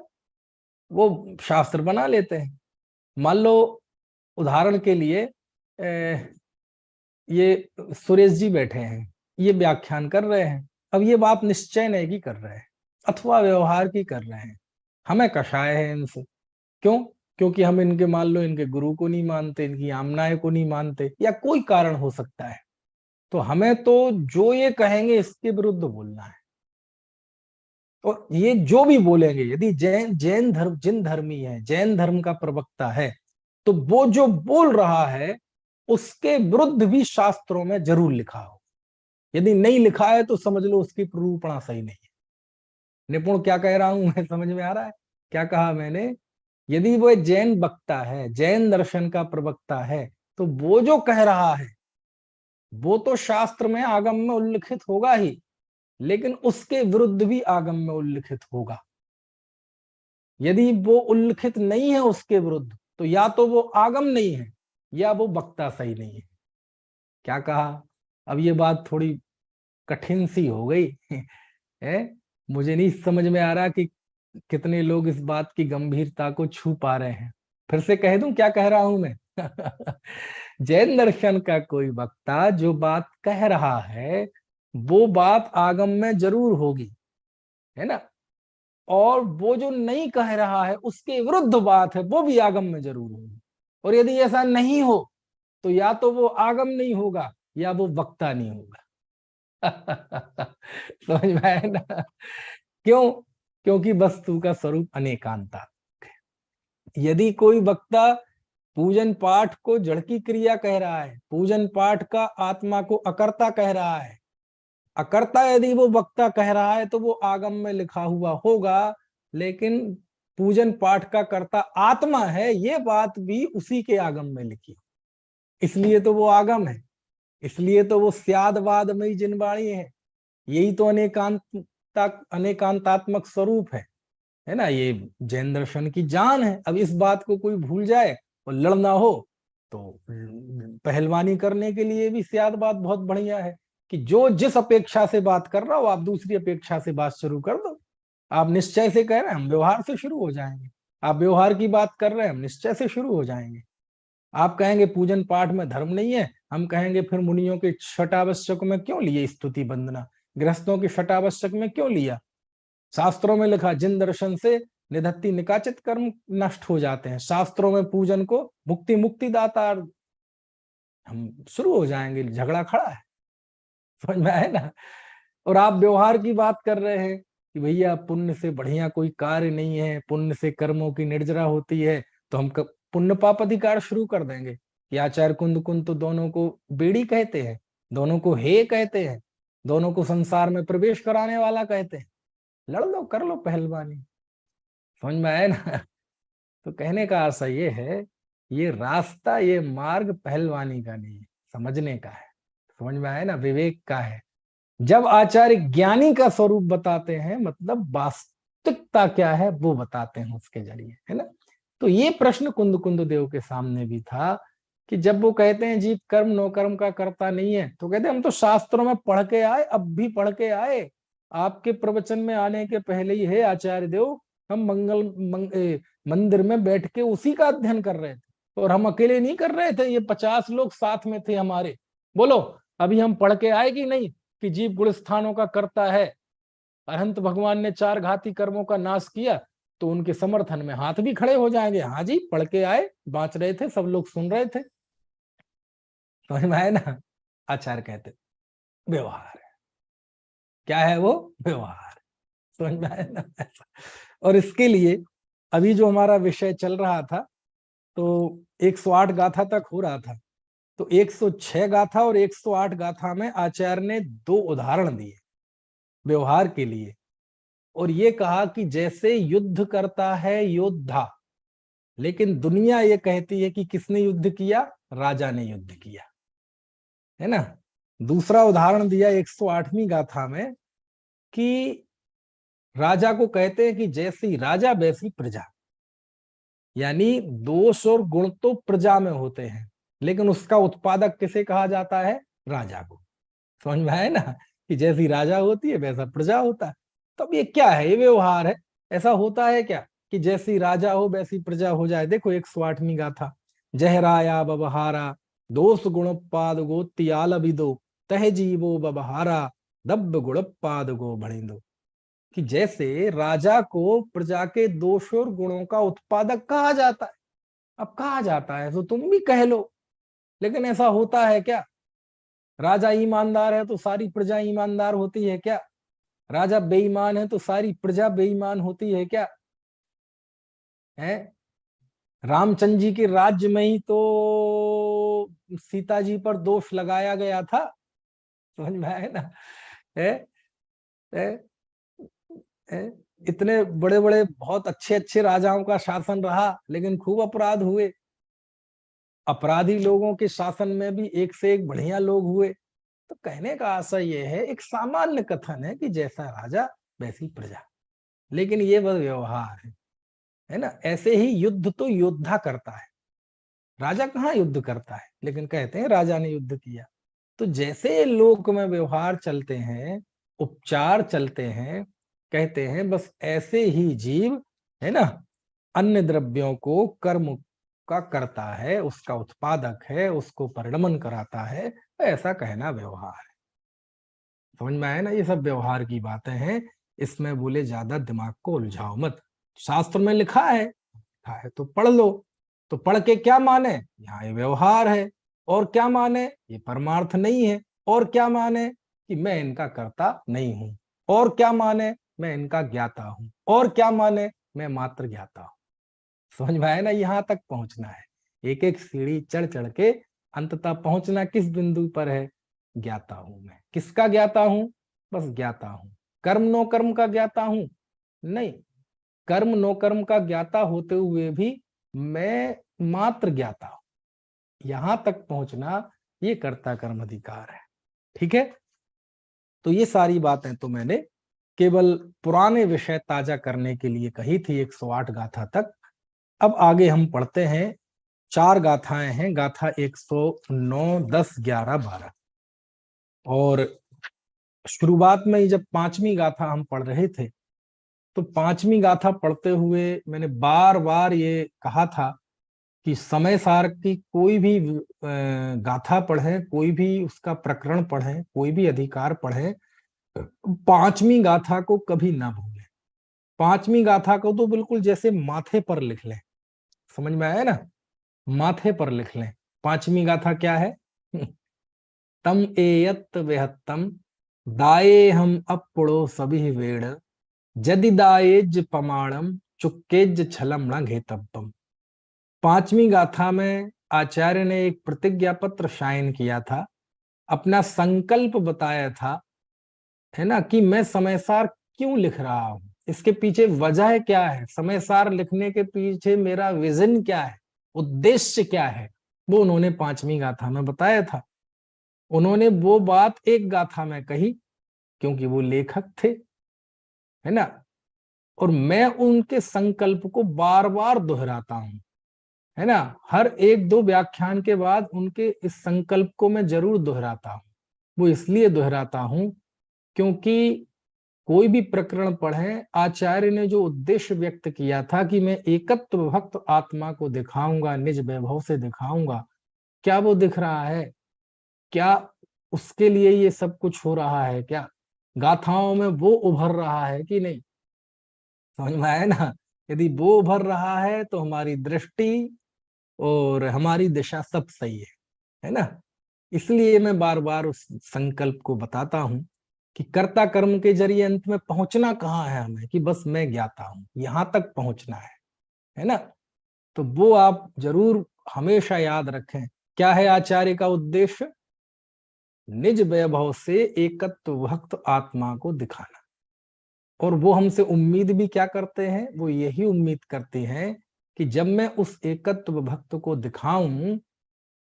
वो शास्त्र बना लेते हैं। मान लो उदाहरण के लिए ये सुरेश जी बैठे हैं, ये व्याख्यान कर रहे हैं। अब ये बात निश्चय नहीं की कर रहे हैं अथवा व्यवहार की कर रहे हैं, हमें कषाय है इनसे। क्यों? क्योंकि हम इनके, मान लो, इनके गुरु को नहीं मानते, इनकी आमनाएं को नहीं मानते, या कोई कारण हो सकता है। तो हमें तो जो ये कहेंगे इसके विरुद्ध बोलना है। और ये जो भी बोलेंगे, यदि जैन जैन धर्म, जिन धर्मी है, जैन धर्म का प्रवक्ता है, तो वो जो बोल रहा है उसके विरुद्ध भी शास्त्रों में जरूर लिखा हो। यदि नहीं लिखा है तो समझ लो उसकी प्ररूपणा सही नहीं है। निपुण क्या कह रहा हूं मैं, समझ में आ रहा है क्या कहा मैंने? यदि वो जैन वक्ता है, जैन दर्शन का प्रवक्ता है, तो वो जो कह रहा है वो तो शास्त्र में, आगम में उल्लिखित होगा ही, लेकिन उसके विरुद्ध भी आगम में उल्लिखित होगा। यदि वो उल्लिखित नहीं है उसके विरुद्ध, तो या तो वो आगम नहीं है या वो वक्ता सही नहीं है। क्या कहा? अब ये बात थोड़ी कठिन सी हो गई है। मुझे नहीं समझ में आ रहा कि कितने लोग इस बात की गंभीरता को छू पा रहे हैं। फिर से कह दूं क्या कह रहा हूं मैं? जैन दर्शन का कोई वक्ता जो बात कह रहा है वो बात आगम में जरूर होगी, है ना। और वो जो नहीं कह रहा है उसके विरुद्ध बात है, वो भी आगम में जरूर होगी। और यदि ऐसा नहीं हो तो या तो वो आगम नहीं होगा या वो वक्ता नहीं होगा। समझ में आया ना। क्यों? क्योंकि वस्तु का स्वरूप अनेकांता। यदि कोई वक्ता पूजन पाठ को जड़ की क्रिया कह रहा है, पूजन पाठ का आत्मा को अकर्ता कह रहा है, अकर्ता यदि वो वक्ता कह रहा है तो वो आगम में लिखा हुआ होगा। लेकिन पूजन पाठ का कर्ता आत्मा है, ये बात भी उसी के आगम में लिखी, इसलिए तो वो आगम है। इसलिए तो वो स्यादवादमयी जिनवाणी है। यही तो अनेकांतात्मक स्वरूप है ना। ये जैन दर्शन की जान है। अब इस बात को कोई भूल जाए और लड़ना हो तो पहलवानी करने के लिए भी सियाद बात बहुत बढ़िया है कि जो जिस अपेक्षा से बात कर रहा हो आप दूसरी अपेक्षा से बात शुरू कर दो। आप निश्चय से कह रहे हैं, हम व्यवहार से शुरू हो जाएंगे। आप व्यवहार की बात कर रहे हैं, हम निश्चय से शुरू हो जाएंगे। आप कहेंगे पूजन पाठ में धर्म नहीं है, हम कहेंगे फिर मुनियों के छठावश्यक में क्यों लिए स्तुति वंदना, गृहस्थों के छठावश्यक में क्यों लिया। शास्त्रों में लिखा जिन दर्शन से निधत्ति निकाचित कर्म नष्ट हो जाते हैं, शास्त्रों में पूजन को मुक्ति मुक्ति दाता। हम शुरू हो जाएंगे, झगड़ा खड़ा है, समझ में आए ना। और आप व्यवहार की बात कर रहे हैं कि भैया पुण्य से बढ़िया कोई कार्य नहीं है, पुण्य से कर्मों की निर्जरा होती है, तो हम पुण्य पाप अधिकार शुरू कर देंगे कि आचार्य कुंद कुंद तो दोनों को बेड़ी कहते हैं, दोनों को हे कहते हैं, दोनों को संसार में प्रवेश कराने वाला कहते हैं। लड़ लो, कर लो पहलवानी, समझ में आए ना। तो कहने का आशा ये है, ये रास्ता, ये मार्ग पहलवानी का नहीं है, समझने का है, समझ में आए ना, विवेक का है। जब आचार्य ज्ञानी का स्वरूप बताते हैं, मतलब वास्तविकता क्या है वो बताते हैं उसके जरिए, है ना। तो ये प्रश्न कुंद कुंद देव के सामने भी था कि जब वो कहते हैं जीव कर्म नो कर्म का करता नहीं है, तो कहते हैं हम तो शास्त्रों में पढ़ के आए, अब भी पढ़ के आए, आपके प्रवचन में आने के पहले ही है आचार्य देव, हम मंदिर में बैठ के उसी का अध्ययन कर रहे थे। और हम अकेले नहीं कर रहे थे, ये 50 लोग साथ में थे हमारे। बोलो अभी हम पढ़ के आए कि नहीं कि जीव गुण स्थानों का करता है, अनंत भगवान ने 4 घाती कर्मों का नाश किया, तो उनके समर्थन में हाथ भी खड़े हो जाएंगे, हाँ जी पढ़ के आए, बांच रहे थे, सब लोग सुन रहे थे, समझ में आए ना। आचार्य कहते व्यवहार है, क्या है वो, व्यवहार, समझ में आए ना। और इसके लिए अभी जो हमारा विषय चल रहा था, तो 108 गाथा तक हो रहा था, तो 106 गाथा और 108 गाथा में आचार्य ने 2 उदाहरण दिए व्यवहार के लिए, और ये कहा कि जैसे युद्ध करता है योद्धा, लेकिन दुनिया ये कहती है कि किसने युद्ध किया, राजा ने युद्ध किया, है ना। दूसरा उदाहरण दिया 108वीं गाथा में कि राजा को कहते हैं कि जैसी राजा वैसी प्रजा, यानी दोष और गुण तो प्रजा में होते हैं, लेकिन उसका उत्पादक किसे कहा जाता है, राजा को, समझ में आए ना, कि जैसी राजा होती है वैसा प्रजा होता है। तब ये क्या है, ये व्यवहार है। ऐसा होता है क्या कि जैसी राजा हो वैसी प्रजा हो जाए। देखो 108वीं गाथा, जहराया बबहारा दोष गुणपाद गो त्याल विदो तह जीवो बबहारा दब्ब गुणपाद गो भणिंदो, कि जैसे राजा को प्रजा के दोष और गुणों का उत्पादक कहा जाता है। अब कहा जाता है तो तुम भी कह लो, लेकिन ऐसा होता है क्या, राजा ईमानदार है तो सारी प्रजा ईमानदार होती है क्या, राजा बेईमान है तो सारी प्रजा बेईमान होती है क्या, है। रामचंद्र जी के राज्य में ही तो सीता जी पर दोष लगाया गया था, समझ में आए ना, है, है, है? इतने बड़े बड़े बहुत अच्छे अच्छे राजाओं का शासन रहा, लेकिन खूब अपराध हुए, अपराधी लोगों के शासन में भी एक से एक बढ़िया लोग हुए। तो कहने का आशय यह है, एक सामान्य कथन है कि जैसा राजा वैसी प्रजा, लेकिन ये वह व्यवहार है ना। ऐसे ही युद्ध तो योद्धा करता है, राजा कहाँ युद्ध करता है, लेकिन कहते हैं राजा ने युद्ध किया। तो जैसे लोक में व्यवहार चलते हैं, उपचार चलते हैं, कहते हैं बस ऐसे ही जीव, है ना, अन्य द्रव्यों को कर्म का करता है, उसका उत्पादक है, उसको परिणमन कराता है, ऐसा कहना व्यवहार है। समझ में आया ना, ये सब व्यवहार की बातें हैं, इसमें बोले ज्यादा दिमाग को उलझाओ मत। शास्त्र में लिखा है तो पढ़ लो, तो पढ़ के क्या माने, यहाँ ये व्यवहार है, और क्या माने ये परमार्थ नहीं है, और क्या माने कि मैं इनका करता नहीं हूं, और क्या माने मैं इनका ज्ञाता हूं, और क्या माने मैं मात्र ज्ञाता हूं। समझ में आया ना, यहाँ तक पहुंचना है, एक एक सीढ़ी चढ़ चढ़ के अंततः पहुंचना किस बिंदु पर है, ज्ञाता हूं मैं, किसका ज्ञाता हूं, बस ज्ञाता हूं। कर्म नो कर्म का ज्ञाता हूं नहीं, कर्म नो कर्म का ज्ञाता होते हुए भी मैं मात्र ज्ञाता हूं, यहां तक पहुंचना ये कर्ता कर्म अधिकार है। ठीक है, तो ये सारी बातें तो मैंने केवल पुराने विषय ताजा करने के लिए कही थी 108 गाथा तक। अब आगे हम पढ़ते हैं 4 गाथाएं हैं, गाथा 109, 10, 11, 12। और शुरुआत में ही जब 5वीं गाथा हम पढ़ रहे थे, तो 5वीं गाथा पढ़ते हुए मैंने बार बार ये कहा था कि समय सार की कोई भी गाथा पढ़े, कोई भी उसका प्रकरण पढ़े, कोई भी अधिकार पढ़े, 5वीं गाथा को कभी ना भूलें। 5वीं गाथा को तो बिल्कुल जैसे माथे पर लिख लें। समझ में आया ना? माथे पर लिख लें। 5वीं गाथा क्या है? तम एयत वेहत्तम दाये हम अपड़ो सभी वेड़ जदि दायेज पमाणम चुक्केज छलम न घेतब्बम। 5वीं गाथा में आचार्य ने एक प्रतिज्ञा पत्र साइन किया था, अपना संकल्प बताया था, है ना, कि मैं समयसार क्यों लिख रहा हूं, इसके पीछे वजह क्या है, समयसार लिखने के पीछे मेरा विजन क्या है, उद्देश्य क्या है, वो उन्होंने 5वीं गाथा में बताया था। उन्होंने वो बात एक गाथा में कही क्योंकि वो लेखक थे, है ना, और मैं उनके संकल्प को बार बार दोहराता हूं, है ना, हर 1-2 व्याख्यान के बाद उनके इस संकल्प को मैं जरूर दोहराता हूं। वो इसलिए दोहराता हूं क्योंकि कोई भी प्रकरण पढ़े, आचार्य ने जो उद्देश्य व्यक्त किया था कि मैं एकत्व भक्त आत्मा को दिखाऊंगा, निज वैभव से दिखाऊंगा, क्या वो दिख रहा है? क्या उसके लिए ये सब कुछ हो रहा है? क्या गाथाओं में वो उभर रहा है कि नहीं? समझ में आया ना? यदि वो उभर रहा है तो हमारी दृष्टि और हमारी दिशा सब सही है ना? इसलिए मैं बार बार उस संकल्प को बताता हूं कि कर्ता कर्म के जरिए अंत में पहुंचना कहाँ है हमें, कि बस मैं ज्ञाता हूं, यहां तक पहुंचना है ना? तो वो आप जरूर हमेशा याद रखें। क्या है आचार्य का उद्देश्य? निज वैभव से एकत्व भक्त आत्मा को दिखाना। और वो हमसे उम्मीद भी क्या करते हैं? वो यही उम्मीद करते हैं कि जब मैं उस एकत्व भक्त को दिखाऊं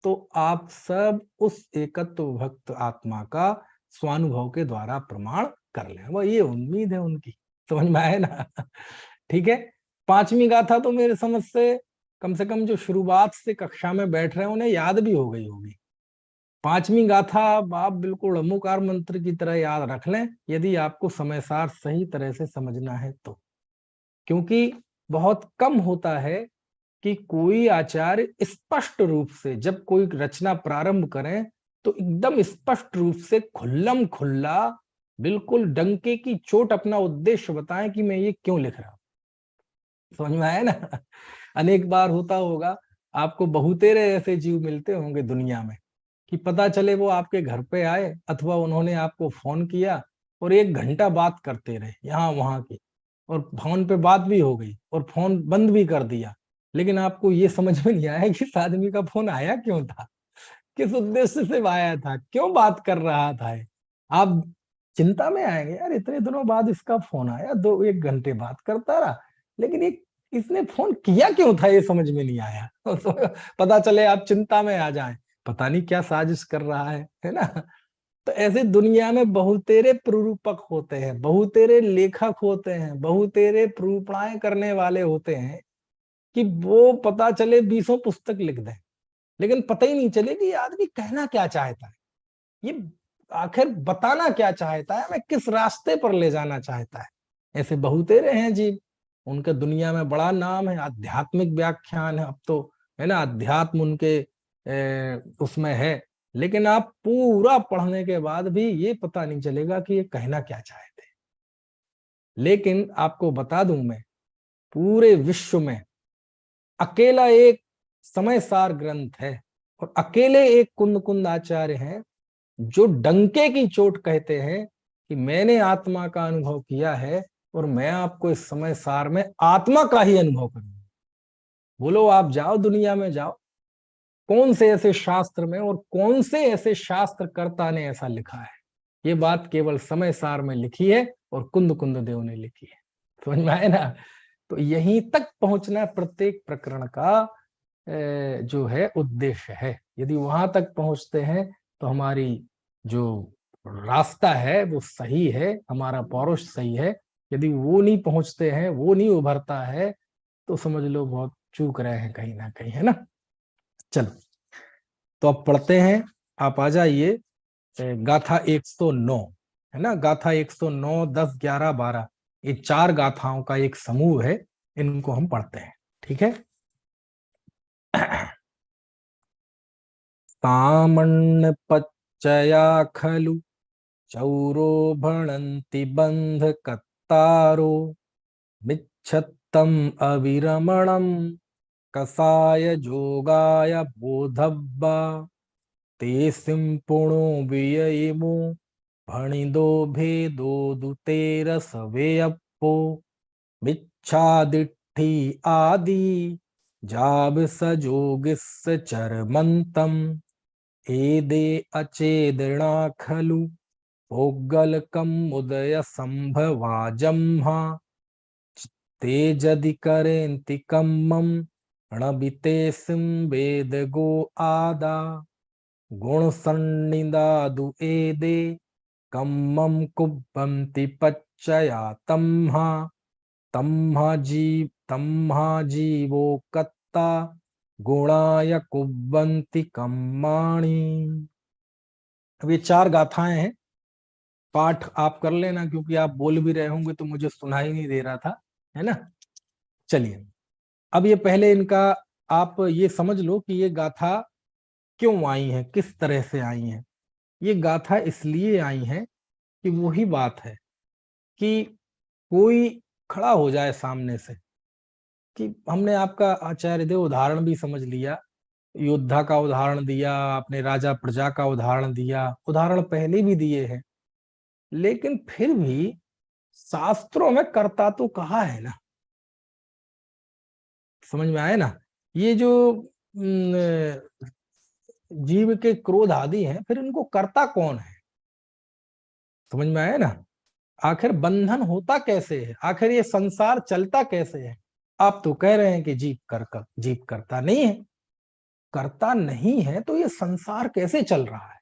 तो आप सब उस एकत्व भक्त आत्मा का स्वानुभव के द्वारा प्रमाण कर लें। वो ये उम्मीद है उनकी। समझ में आए ना? ठीक है। 5वीं गाथा तो मेरे समझ से कम जो शुरुआत से कक्षा में बैठ रहे हैं उन्हें याद भी हो गई होगी। 5वीं गाथा आप बिल्कुल अमुकार मंत्र की तरह याद रख लें, यदि आपको समय सार सही तरह से समझना है तो। क्योंकि बहुत कम होता है कि कोई आचार्य स्पष्ट रूप से जब कोई रचना प्रारंभ करें तो एकदम स्पष्ट रूप से खुल्लम खुल्ला, बिल्कुल डंके की चोट अपना उद्देश्य बताएं कि मैं ये क्यों लिख रहा हूं। समझ में आया ना? अनेक बार होता होगा, आपको बहुतेरे ऐसे जीव मिलते होंगे दुनिया में कि पता चले वो आपके घर पे आए अथवा उन्होंने आपको फोन किया और 1 घंटा बात करते रहे यहाँ वहां की, और फोन पे बात भी हो गई और फोन बंद भी कर दिया, लेकिन आपको ये समझ में नहीं आया कि इस आदमी का फोन आया क्यों था, किस उद्देश्य से आया था, क्यों बात कर रहा था। आप चिंता में आएंगे, यार इतने दिनों बाद इसका फोन आया, 1 घंटे बात करता रहा, लेकिन ये इसने फोन किया क्यों था ये समझ में नहीं आया। पता चले आप चिंता में आ जाएं, पता नहीं क्या साजिश कर रहा है ना? तो ऐसे दुनिया में बहुतेरे प्रूपक होते हैं, बहुतेरे लेखक होते हैं, बहुतेरे प्रूपणाएं करने वाले होते हैं कि वो पता चले 20 पुस्तक लिख दें, लेकिन पता ही नहीं चले कि ये आदमी कहना क्या चाहता है, ये आखिर बताना क्या चाहता है, मैं किस रास्ते पर ले जाना चाहता है। ऐसे बहुतेरे हैं जी, उनका दुनिया में बड़ा नाम है, आध्यात्मिक व्याख्यान है अब तो, है ना, अध्यात्म उनके उसमें है, लेकिन आप पूरा पढ़ने के बाद भी ये पता नहीं चलेगा कि ये कहना क्या चाहते हैं। लेकिन आपको बता दूं, मैं पूरे विश्व में अकेला एक समय सार ग्रंथ है और अकेले एक कुंद कुंद आचार्य हैं जो डंके की चोट कहते हैं कि मैंने आत्मा का अनुभव किया है और मैं आपको इस समय सार में आत्मा का ही अनुभव करूंगा। बोलो, आप जाओ दुनिया में जाओ, कौन से ऐसे शास्त्र में और कौन से ऐसे शास्त्रकर्ता ने ऐसा लिखा है? ये बात केवल समय सार में लिखी है और कुंद कुंद देव ने लिखी है। समझ में आए ना? तो यहीं तक पहुंचना प्रत्येक प्रकरण का जो है उद्देश्य है। यदि वहां तक पहुंचते हैं तो हमारी जो रास्ता है वो सही है, हमारा पौरुष सही है। यदि वो नहीं पहुंचते हैं, वो नहीं उभरता है, तो समझ लो बहुत चूक रहे हैं कहीं ना कहीं, है ना? चलो तो अब पढ़ते हैं, आप आ जाइए। गाथा 109 है ना, गाथा 109, 10, 11, 12, ये 4 गाथाओं का एक समूह है, इनको हम पढ़ते हैं, ठीक है। तामण्ण पच्चया खलु चौरो भणन्ति बंध कत्तारो मिच्छत्तम अविरमणम कसाय जोगाय बोधब्बा ते सिंपुणो विययिमो भणिदो भेदो दुतेरसवेयप्पो मिच्छादिट्ठी आदि जाब सजोगिस चरमंतम एदे अचेदणा खलु पोगलकम उदय संभवाजम्हा ते जदि करेन्ति कम्मम णबिते सिंवेद गो आदा गुण सन्निदादु एदे कम्मम कुब्बंति पच्चया तम्हा जीवो कत्ता गुणाय कुब्बंति कम्माणि। अब ये 4 गाथाएं हैं, पाठ आप कर लेना, क्योंकि आप बोल भी रहे होंगे तो मुझे सुनाई नहीं दे रहा था, है ना। चलिए, अब ये पहले इनका आप ये समझ लो कि ये गाथा क्यों आई है, किस तरह से आई है। ये गाथा इसलिए आई है कि वही बात है कि कोई खड़ा हो जाए सामने से, कि हमने आपका आचार्य देव उदाहरण भी समझ लिया, योद्धा का उदाहरण दिया आपने, राजा प्रजा का उदाहरण दिया, उदाहरण पहले भी दिए हैं, लेकिन फिर भी शास्त्रों में कर्ता तो कहा है ना। समझ में आए ना, ये जो जीव के क्रोध आदि हैं, फिर इनको कर्ता कौन है, समझ में आया ना। आखिर बंधन होता कैसे है, आखिर ये संसार चलता कैसे है। आप तो कह रहे हैं कि जीव करता नहीं है, करता नहीं है तो ये संसार कैसे चल रहा है,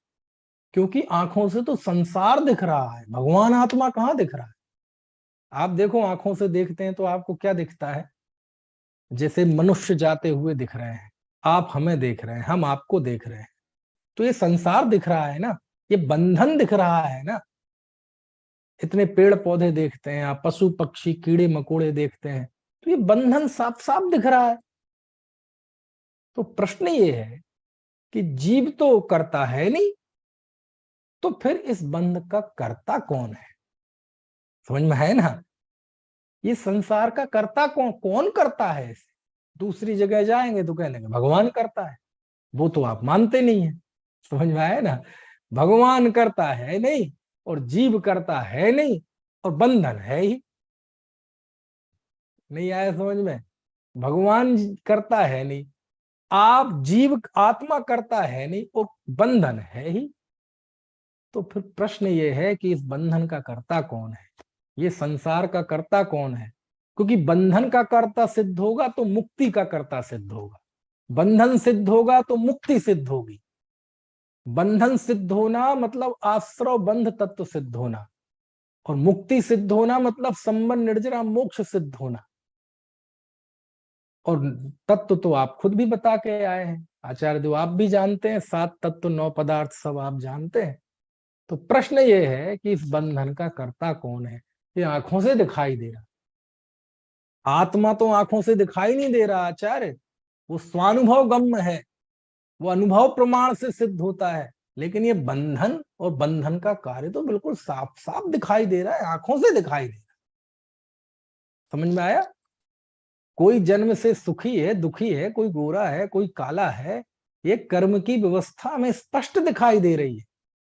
क्योंकि आंखों से तो संसार दिख रहा है, भगवान आत्मा कहाँ दिख रहा है। आप देखो, आंखों से देखते हैं तो आपको क्या दिखता है, जैसे मनुष्य जाते हुए दिख रहे हैं, आप हमें देख रहे हैं, हम आपको देख रहे हैं, तो ये संसार दिख रहा है ना, ये बंधन दिख रहा है ना। इतने पेड़ पौधे देखते हैं आप, पशु पक्षी कीड़े मकोड़े देखते हैं, तो ये बंधन साफ साफ दिख रहा है। तो प्रश्न ये है कि जीव तो करता है नहीं, तो फिर इस बंध का कर्ता कौन है। समझ में है ना, ये संसार का कर्ता कौन कौन करता है इसे। दूसरी जगह जाएंगे तो कहने लगे भगवान करता है, वो तो आप मानते नहीं है। समझ में आया ना, भगवान करता है नहीं, और जीव करता है नहीं, और बंधन है ही नहीं। आया समझ में, भगवान करता है नहीं, आप जीव आत्मा करता है नहीं, और बंधन है ही। तो फिर प्रश्न ये है कि इस बंधन का कर्ता कौन है, ये संसार का कर्ता कौन है। क्योंकि बंधन का कर्ता सिद्ध होगा तो मुक्ति का कर्ता सिद्ध होगा, बंधन सिद्ध होगा तो मुक्ति सिद्ध होगी। बंधन सिद्ध होना मतलब आश्रव बंध तत्व सिद्ध होना, और मुक्ति सिद्ध होना मतलब संबंध निर्जरा मोक्ष सिद्ध होना। और तत्व तो आप खुद भी बता के आए हैं, आचार्य देव आप भी जानते हैं, 7 तत्व 9 पदार्थ सब आप जानते हैं। तो प्रश्न ये है कि इस बंधन का कर्ता कौन है। ये आंखों से दिखाई दे रहा, आत्मा तो आंखों से दिखाई नहीं दे रहा आचार्य, वो स्वानुभव गम्य है, वो अनुभव प्रमाण से सिद्ध होता है। लेकिन ये बंधन और बंधन का कार्य तो बिल्कुल साफ साफ दिखाई दे रहा है, आंखों से दिखाई दे रहा है। समझ में आया, कोई जन्म से सुखी है दुखी है, कोई गोरा है कोई काला है, ये कर्म की व्यवस्था में स्पष्ट दिखाई दे रही है,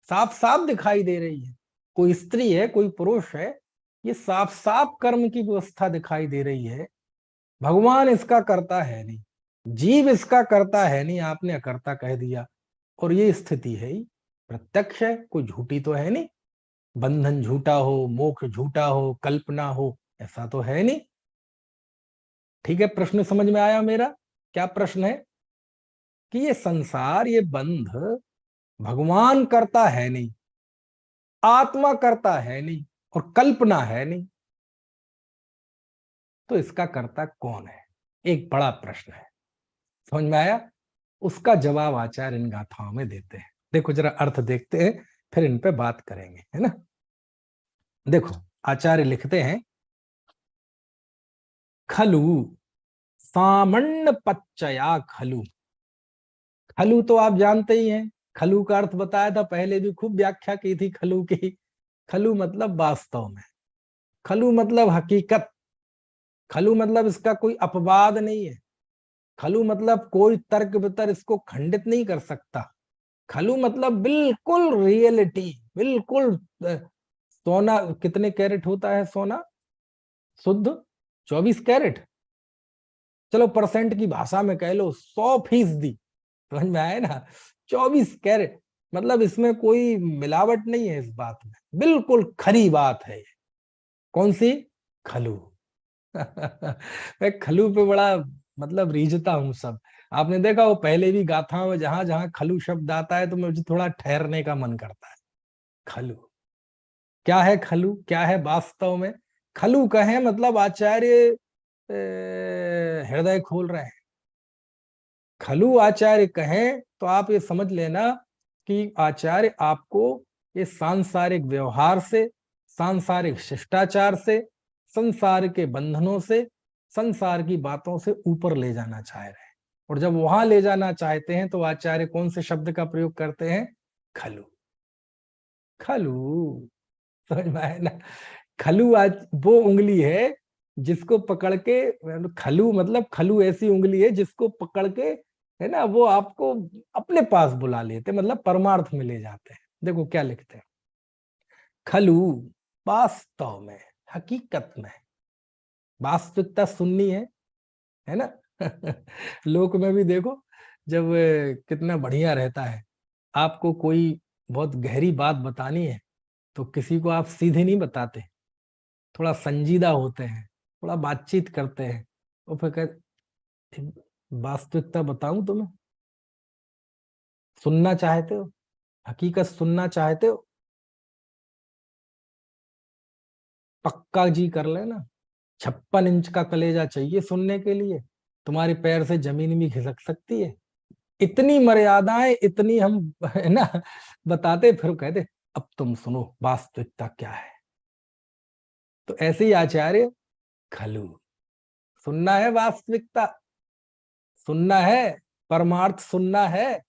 साफ साफ दिखाई दे रही है। कोई स्त्री है कोई पुरुष है, ये साफ साफ कर्म की व्यवस्था दिखाई दे रही है। भगवान इसका करता है नहीं, जीव इसका करता है नहीं, आपने अकर्ता कह दिया, और ये स्थिति है ही प्रत्यक्ष है, कोई झूठी तो है नहीं। बंधन झूठा हो, मोक्ष झूठा हो, कल्पना हो, ऐसा तो है नहीं। ठीक है, प्रश्न समझ में आया मेरा। क्या प्रश्न है कि ये संसार ये बंध भगवान करता है नहीं, आत्मा करता है नहीं, और कल्पना है नहीं, तो इसका कर्ता कौन है, एक बड़ा प्रश्न है। समझ में आया। उसका जवाब आचार्य इन गाथाओं में देते हैं। देखो जरा अर्थ देखते हैं, फिर इन पे बात करेंगे, है ना। देखो आचार्य लिखते हैं, खलु सामण्य पच्चया खलु। खलु तो आप जानते ही हैं, खलु का अर्थ बताया था पहले भी, खूब व्याख्या की थी खलु की। खलु मतलब वास्तव में, खलु मतलब हकीकत, खलु मतलब इसका कोई अपवाद नहीं है, खलु मतलब कोई तर्क वितर्क इसको खंडित नहीं कर सकता। खलु मतलब बिल्कुल रियलिटी, बिल्कुल। सोना कितने कैरेट होता है सोना शुद्ध? 24 कैरेट। चलो परसेंट की भाषा में कह लो 100%। समझ में आए ना? 24 कैरेट मतलब इसमें कोई मिलावट नहीं है, इस बात में बिल्कुल खरी बात है। कौन सी? खलु। मैं खलु पे बड़ा मतलब रीझता हूं सब। आपने देखा वो पहले भी गाथाओं में जहां जहां खलु शब्द आता है तो मुझे थोड़ा ठहरने का मन करता है। खलु क्या है? खलु क्या है वास्तव में? खलु कहे मतलब आचार्य हृदय खोल रहे हैं। खलु आचार्य कहें तो आप ये समझ लेना कि आचार्य आपको ये सांसारिक व्यवहार से, सांसारिक शिष्टाचार से, संसार के बंधनों से, संसार की बातों से ऊपर ले जाना चाह रहे हैं। और जब वहां ले जाना चाहते हैं तो आचार्य कौन से शब्द का प्रयोग करते हैं? खलु। खलु, समझ में आया ना? खलु आज वो उंगली है जिसको पकड़ के, खलु मतलब खलु ऐसी उंगली है जिसको पकड़ के, है ना, वो आपको अपने पास बुला लेते, मतलब परमार्थ में ले जाते हैं। देखो क्या लिखते हैं, खलु वास्तव में, हकीकत में, वास्तविकता सुननी है ना। लोक में भी देखो, जब कितना बढ़िया रहता है, आपको कोई बहुत गहरी बात बतानी है तो किसी को आप सीधे नहीं बताते, थोड़ा संजीदा होते हैं, थोड़ा बातचीत करते हैं, और फिर कहते वास्तविकता बताऊं तुम्हें, सुनना चाहते हो, हकीकत सुनना चाहते हो, पक्का जी कर लेना। 56 इंच का कलेजा चाहिए सुनने के लिए, तुम्हारे पैर से जमीन भी खिसक सकती है। इतनी मर्यादाएं, इतनी हम है ना बताते, फिर कहते अब तुम सुनो वास्तविकता क्या है। तो ऐसे ही आचार्य खलु, सुनना है वास्तविकता, सुनना है परमार्थ, सुनना है,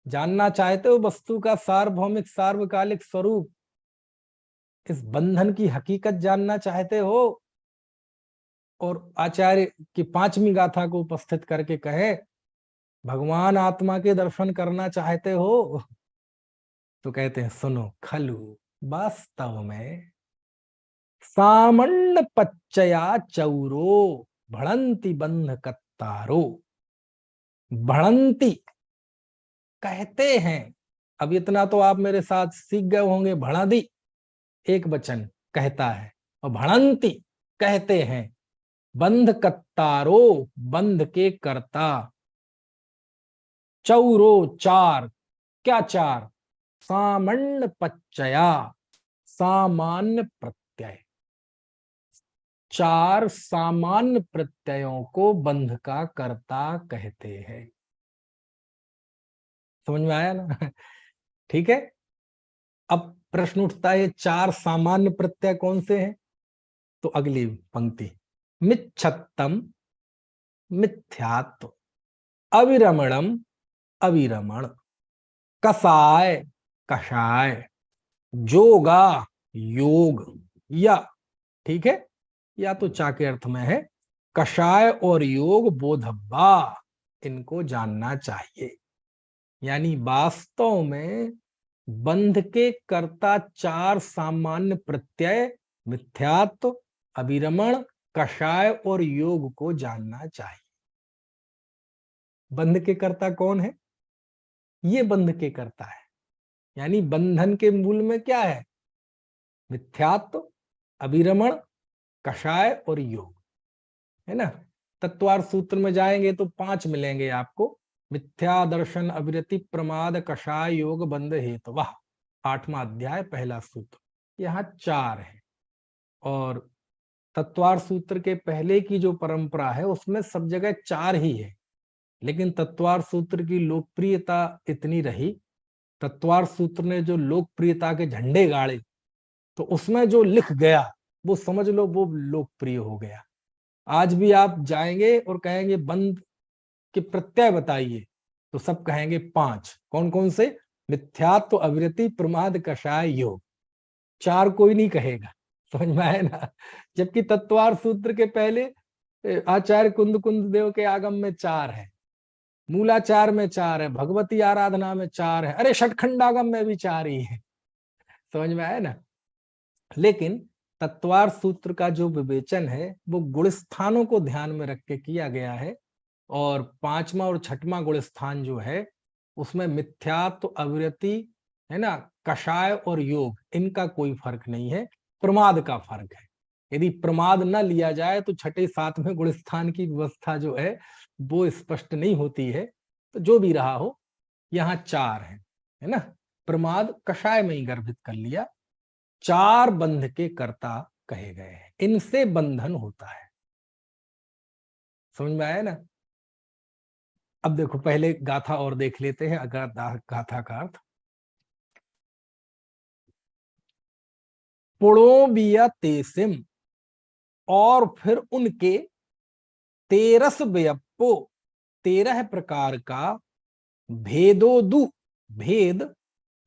जानना चाहते हो वस्तु का सार्वभौमिक सार्वकालिक स्वरूप, इस बंधन की हकीकत जानना चाहते हो, और आचार्य की 5वीं गाथा को उपस्थित करके कहे भगवान आत्मा के दर्शन करना चाहते हो, तो कहते हैं सुनो खलु वास्तव में, सामण्य पच्चया चौरो भणंति बंध कत्तारो। भणंति कहते हैं, अब इतना तो आप मेरे साथ सीख गए होंगे, भणादि एक वचन कहता है, और भणंति कहते हैं, बंध कत्तारो बंध के कर्ता, चौरो चार, क्या चार? सामान्य पच्चया, सामान्य प्रत्यय, चार सामान्य प्रत्ययों को बंध का कर्ता कहते हैं। समझ में आया ना? ठीक है। अब प्रश्न उठता है, चार सामान्य प्रत्यय कौन से हैं? तो अगली पंक्ति, मिच्छत्तम मिथ्यात्व, अविरमणम अविरमण, कसाय कषाय, जोगा योग, या, ठीक है, या तो चा के अर्थ में है, कषाय और योग बोधब्बा, इनको जानना चाहिए। यानी वास्तव में बंध के कर्ता चार सामान्य प्रत्यय, मिथ्यात्व, अभिरमण, कषाय और योग को जानना चाहिए। बंध के कर्ता कौन है? ये बंध के कर्ता है। यानी बंधन के मूल में क्या है? मिथ्यात्व, अभिरमण, कषाय और योग, है ना। तत्वार्थ सूत्र में जाएंगे तो 5 मिलेंगे आपको, मिथ्या दर्शन अविरति प्रमाद कषाय योग बंध हेतु, वाह 8वां अध्याय पहला सूत्र, यहाँ 4 है। और तत्वार्थ सूत्र के पहले की जो परंपरा है उसमें सब जगह 4 ही है। लेकिन तत्वार्थ सूत्र की लोकप्रियता इतनी रही, तत्वार्थ सूत्र ने जो लोकप्रियता के झंडे गाड़े, तो उसमें जो लिख गया वो समझ लो वो लोकप्रिय हो गया। आज भी आप जाएंगे और कहेंगे बंध के प्रत्यय बताइए, तो सब कहेंगे 5। कौन कौन से? मिथ्यात्व, अविरति, प्रमाद, कषाय, योग। 4 कोई नहीं कहेगा। समझ में आए ना? जबकि तत्वार्थ सूत्र के पहले आचार्य कुंद कुंद देव के आगम में 4 है, मूलाचार में 4 है, भगवती आराधना में 4 है, अरे षटखंडागम में भी 4 ही है। समझ में आया ना? लेकिन तत्वार्थ सूत्र का जो विवेचन है वो गुण स्थानों को ध्यान में रख के किया गया है, और 5वां और 6वां गुण स्थान जो है उसमें मिथ्यात्व, अविरति, है ना, कषाय और योग, इनका कोई फर्क नहीं है, प्रमाद का फर्क है। यदि प्रमाद न लिया जाए तो 6, 7वें गुण स्थान की व्यवस्था जो है वो स्पष्ट नहीं होती है। तो जो भी रहा हो, यहाँ 4 है ना। प्रमाद कषाय में ही गर्भित कर लिया। 4 बंध के कर्ता कहे गए हैं, इनसे बंधन होता है। समझ में आया ना? अब देखो, पहले गाथा और देख लेते हैं, अगर गाथा का अर्थ। पुणो बिया तेसिम, और फिर उनके 13 व्यपो, 13 प्रकार का भेदो दु, भेद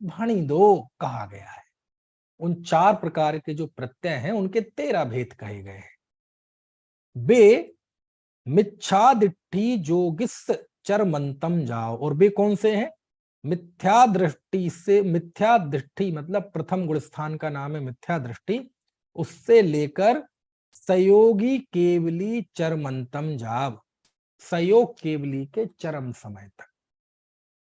भणी दो कहा गया है। उन 4 प्रकार के जो प्रत्यय हैं उनके 13 भेद कहे गए हैं। बे मिच्छा दिट्ठी जोगिस चरमंतम जाओ, और वे कौन से हैं? मिथ्या दृष्टि से, मिथ्या दृष्टि मतलब प्रथम गुण स्थान का नाम है मिथ्या दृष्टि, उससे लेकर सयोगी केवली चरमंतम जाव, सयोग केवली के चरम समय तक।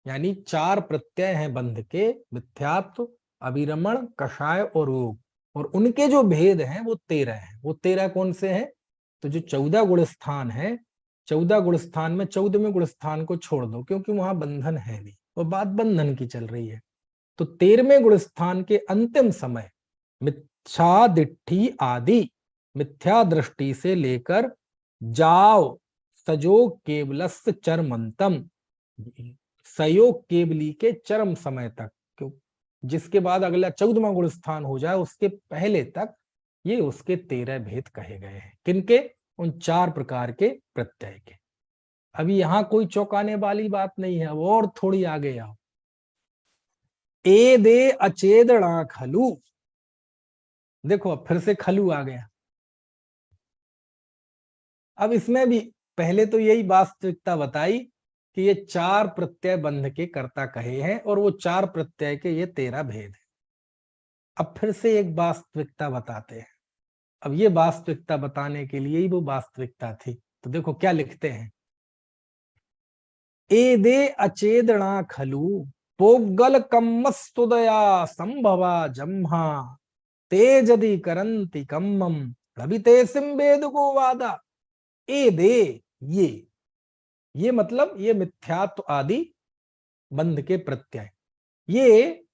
यानी 4 प्रत्यय हैं बंध के, मिथ्यात्व, अविरमण, कषाय और योग, और उनके जो भेद हैं वो 13 हैं। वो 13 कौन से हैं? तो जो 14 गुण स्थान है, 14 गुण स्थान में 14वें गुण स्थान को छोड़ दो, क्योंकि वहां बंधन है नहीं, वो बात बंधन की चल रही है। तो 13वें गुण स्थान के अंतिम समय मिथ्या दिट्ठी आदि, मिथ्या दृष्टि से लेकर जाओ सजोग केवलस्य चरमंतम, सयोग केवली के चरम समय तक, क्यों, जिसके बाद अगला 14वां गुण स्थान हो जाए उसके पहले तक, ये उसके 13 भेद कहे गए हैं। किनके? उन 4 प्रकार के प्रत्यय के। अभी यहां कोई चौंकाने वाली बात नहीं है, वो और थोड़ी आगे आओ। ए दे अचेदणा खलु, देखो अब फिर से खलु आ गया। अब इसमें भी पहले तो यही वास्तविकता बताई कि ये 4 प्रत्यय बंध के कर्ता कहे हैं, और वो 4 प्रत्यय के ये 13 भेद हैं। अब फिर से एक वास्तविकता बताते हैं। अब ये वास्तविकता बताने के लिए ही वो वास्तविकता थी। तो देखो क्या लिखते हैं। ए दे अचेदणा खलु, पोगल कम्मस्तुदया संभवा जम्हा, तेजदि करंति कम्मम रविते सिंबेद को वादा। ए दे, ये मतलब ये मिथ्यात्व आदि बंध के प्रत्यय, ये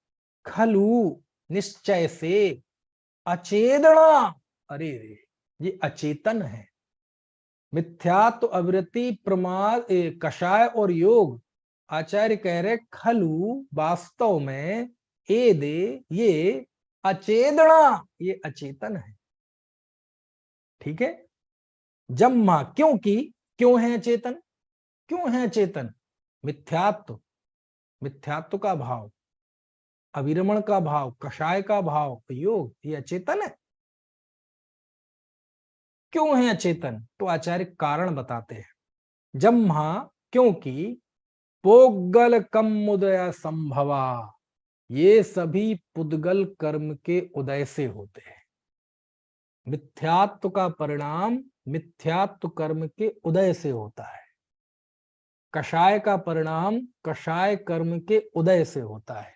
खलु निश्चय से, अचेदना, अरे ये अचेतन है। मिथ्यात्व, अविरति, प्रमाद, कषाय और योग, आचार्य कह रहे खलु वास्तव में ए दे, ये अचेदना, ये अचेतन है। ठीक है। जम्मा, क्योंकि, क्यों है अचेतन? क्यों है अचेतन? मिथ्यात्व, मिथ्यात्व का भाव, अविरमण का भाव, कषाय का भाव, योग, ये अचेतन है। क्यों है अचेतन? तो आचार्य कारण बताते हैं। जम्हा, क्योंकि पोगल कम्मुदय संभवा, ये सभी पुद्गल कर्म के उदय से होते हैं। मिथ्यात्व का परिणाम मिथ्यात्व कर्म के उदय से होता है। कषाय का परिणाम कषाय कर्म के उदय से होता है।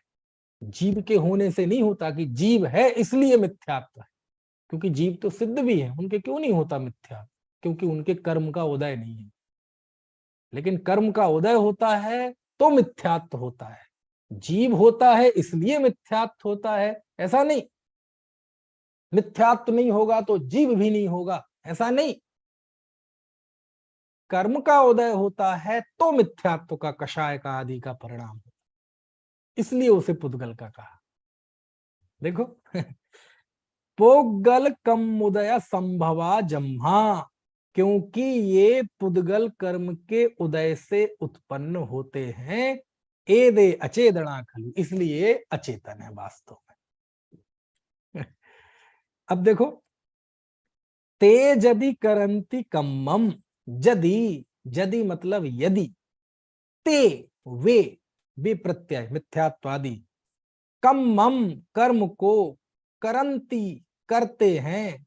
जीव के होने से नहीं होता कि जीव है इसलिए मिथ्यात्व है, क्योंकि जीव तो सिद्ध भी है, उनके क्यों नहीं होता मिथ्या? क्योंकि उनके कर्म का उदय नहीं है। लेकिन कर्म का उदय होता है तो मिथ्यात्व होता है। जीव होता है इसलिए मिथ्यात्व होता है, ऐसा नहीं। मिथ्यात्व नहीं होगा तो जीव भी नहीं होगा, ऐसा नहीं। कर्म का उदय होता है तो मिथ्यात्व का, कषाय का, आदि का परिणाम होता है, इसलिए उसे पुद्गल का कहा। देखो पोगल कमुदय संभवा जम्हा, क्योंकि ये पुद्गल कर्म के उदय से उत्पन्न होते हैं। एदे अचेदना खलु, इसलिए अचेतन है वास्तव में। अब देखो, ते यदि करंती कम्मम, यदि, यदि मतलब यदि, ते वे प्रत्यय मिथ्यात्वादि, कम्मम कर्म को, करंती करते हैं।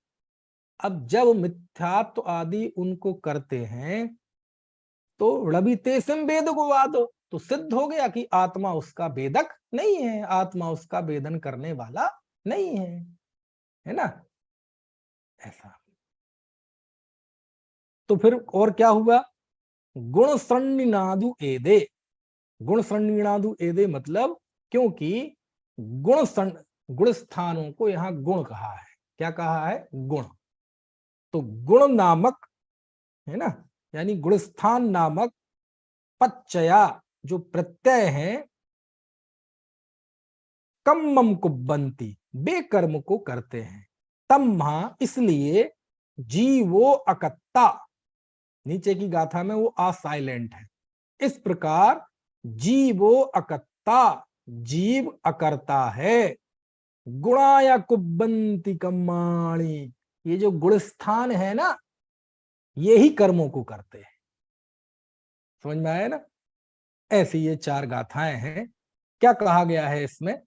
अब जब मिथ्यात्व आदि उनको करते हैं तो रवि सिम वेद को वादो, तो सिद्ध हो गया कि आत्मा उसका वेदक नहीं है, आत्मा उसका वेदन करने वाला नहीं है ना, ऐसा। तो फिर और क्या हुआ, गुण सन्निनादु एदे, गुण सन्निनादु एदे मतलब क्योंकि गुण स्थानों को यहां गुण कहा है। क्या कहा है, गुण। तो गुण नामक, है ना, यानी गुणस्थान नामक पच्चया जो प्रत्यय है, कम्मम कुब्बंती वे कर्म को करते हैं। तम्हा इसलिए, जीवो अकत्ता, नीचे की गाथा में वो आ साइलेंट है। इस प्रकार जीवो अकत्ता, जीव अकर्ता है। गुणाया कुब्बंती कम्माणी, ये जो गुणस्थान है ना, यही कर्मों को करते हैं। समझ में आया ना। ऐसी ये 4 गाथाएं हैं। क्या कहा गया है इसमें,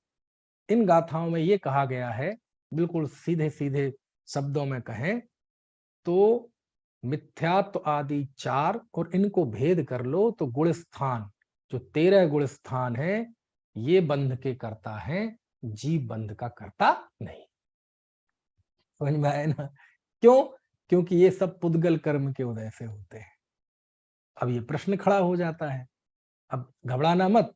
इन गाथाओं में ये कहा गया है, बिल्कुल सीधे सीधे शब्दों में कहें तो, मिथ्यात्व आदि 4 और इनको भेद कर लो तो गुणस्थान, जो 13 गुणस्थान है, ये बंध के करता है, जीव बंध का करता नहीं। समझ में आया ना। क्यों, क्योंकि ये सब पुद्गल कर्म के उदय से होते हैं। अब ये प्रश्न खड़ा हो जाता है, अब घबराना मत,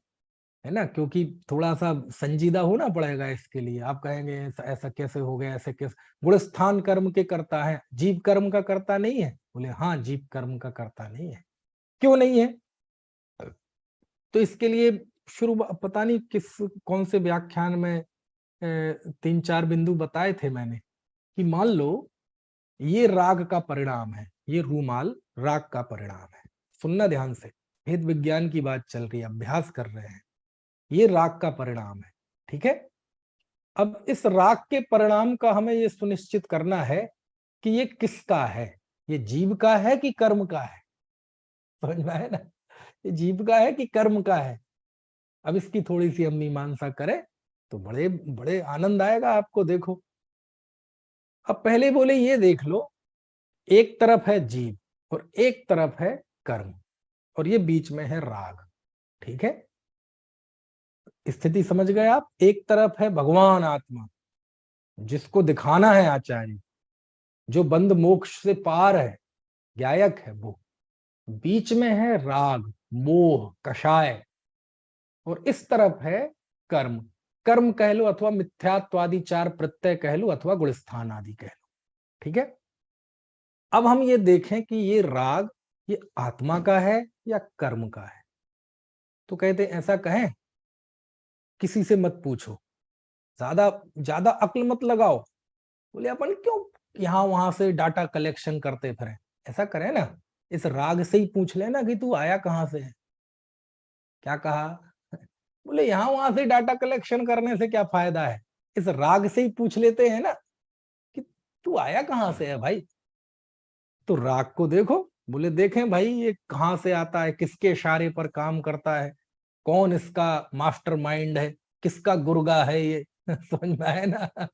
है ना, क्योंकि थोड़ा सा संजीदा होना पड़ेगा इसके लिए। आप कहेंगे ऐसा कैसे हो गया, ऐसे कैसे, गुणस्थान कर्म के करता है, जीव कर्म का करता नहीं है। बोले हाँ, जीव कर्म का करता नहीं है। क्यों नहीं है, तो इसके लिए शुरू, पता नहीं कौन से व्याख्यान में 3-4 बिंदु बताए थे मैंने, कि मान लो ये राग का परिणाम है, ये रूमाल राग का परिणाम है। सुनना ध्यान से, भेद विज्ञान की बात चल रही है, अभ्यास कर रहे हैं। ये राग का परिणाम है, ठीक है। अब इस राग के परिणाम का हमें ये सुनिश्चित करना है कि ये किसका है, ये जीव का है कि कर्म का है। समझ में आया ना, ये जीव का है कि कर्म का है। अब इसकी थोड़ी सी हम मीमांसा करें तो बड़े बड़े आनंद आएगा आपको। देखो, अब पहले बोले ये देख लो, एक तरफ है जीव और एक तरफ है कर्म, और ये बीच में है राग, ठीक है। स्थिति समझ गए आप। एक तरफ है भगवान आत्मा, जिसको दिखाना है आचार्य, जो बंद मोक्ष से पार है, गायक है वो। बीच में है राग, मोह, कषाय, और इस तरफ है कर्म। कर्म कह लो अथवा मिथ्यात्वादि 4 प्रत्यय कह लो अथवा गुणस्थान आदि कह लो, ठीक है। अब हम ये देखें कि ये राग, ये आत्मा का है या कर्म का है। तो कहते ऐसा कहें, किसी से मत पूछो, ज्यादा ज्यादा अक्ल मत लगाओ। बोले अपन क्यों यहां वहां से डाटा कलेक्शन करते फिरें, ऐसा करें ना, इस राग से ही पूछ लेना कि तू आया कहां से है। क्या कहा, बोले यहां वहां से डाटा कलेक्शन करने से क्या फायदा है, इस राग से ही पूछ लेते हैं ना कि तू आया कहां से है भाई। तो राग को देखो, बोले देखें भाई ये कहां से आता है, किसके इशारे पर काम करता है, कौन इसका मास्टर माइंड है, किसका गुर्गा है ये। समझ में आए ना।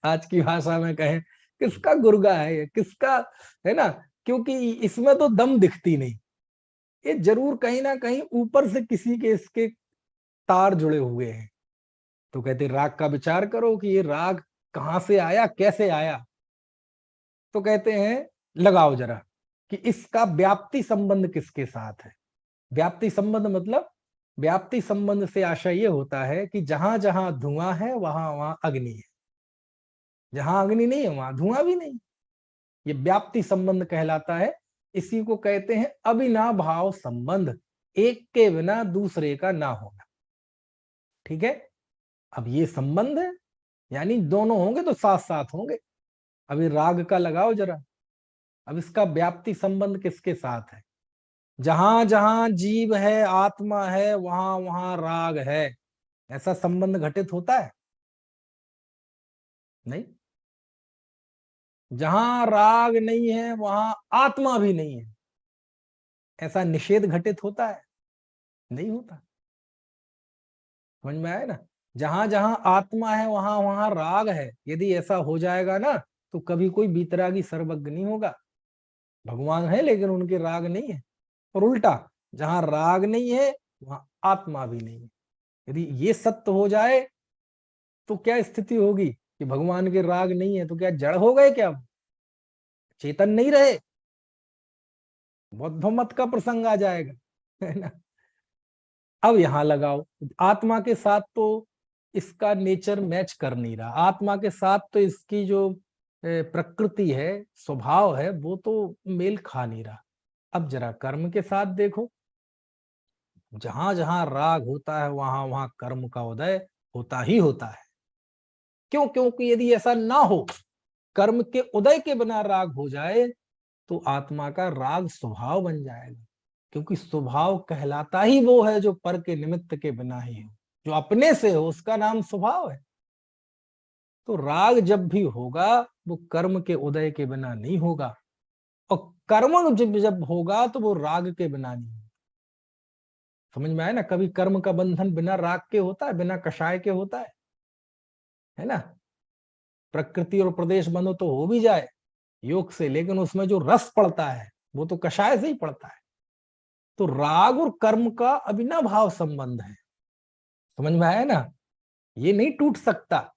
आज की भाषा में कहें, किसका गुर्गा है ये, किसका, है ना। क्योंकि इसमें तो दम दिखती नहीं, ये जरूर कहीं ना कहीं ऊपर से किसी के इसके तार जुड़े हुए हैं। तो कहते राग का विचार करो कि ये राग कहां से आया, कैसे आया। तो कहते हैं लगाओ जरा कि इसका व्याप्ति संबंध किसके साथ है। व्याप्ति संबंध मतलब, व्याप्ति संबंध से आशय ये होता है कि जहां जहां धुआं है वहां वहां अग्नि है, जहां अग्नि नहीं है वहां धुआं भी नहीं। ये व्याप्ति संबंध कहलाता है। इसी को कहते हैं अविनाभाव संबंध, एक के बिना दूसरे का ना होना। ठीक है, अब ये संबंध है, यानी दोनों होंगे तो साथ साथ होंगे। अभी राग का लगाओ जरा, अब इसका व्याप्ति संबंध किसके साथ है? जहां जहां जीव है, आत्मा है, वहां वहां राग है, ऐसा संबंध घटित होता है? नहीं। जहां राग नहीं है वहां आत्मा भी नहीं है, ऐसा निषेध घटित होता है? नहीं होता। समझ में आया ना? जहां जहां आत्मा है वहां वहां राग है। यदि ऐसा हो जाएगा ना तो कभी कोई बीतरागी सर्वज्ञ नहीं होगा। भगवान है लेकिन उनके राग नहीं है। और उल्टा, जहां राग नहीं है वहां आत्मा भी नहीं है। यदि ये सत्य हो जाए तो क्या स्थिति होगी कि भगवान के राग नहीं है तो क्या जड़ हो गए? क्या चेतन नहीं रहे? बौद्ध मत का प्रसंग आ जाएगा, है ना? अब यहां लगाओ, आत्मा के साथ तो इसका नेचर मैच कर नहीं रहा। आत्मा के साथ तो इसकी जो प्रकृति है, स्वभाव है, वो तो मेल खा नहीं रहा। अब जरा कर्म के साथ देखो, जहां जहां राग होता है वहां वहां कर्म का उदय होता ही होता है। क्यों? क्योंकि यदि ऐसा ना हो, कर्म के उदय के बिना राग हो जाए, तो आत्मा का राग स्वभाव बन जाएगा। क्योंकि स्वभाव कहलाता ही वो है जो पर के निमित्त के बिना ही हो, जो अपने से हो, उसका नाम स्वभाव है। तो राग जब भी होगा वो कर्म के उदय के बिना नहीं होगा, और कर्म जब जब होगा तो वो राग के बिना नहीं होगा। समझ में आया ना? कभी कर्म का बंधन बिना राग के होता है, बिना कषाय के होता है ना? प्रकृति और प्रदेश बंधो तो हो भी जाए योग से, लेकिन उसमें जो रस पड़ता है वो तो कषाय से ही पड़ता है। तो राग और कर्म का अविनाभाव संबंध है। समझ में आया ना? ये नहीं टूट सकता।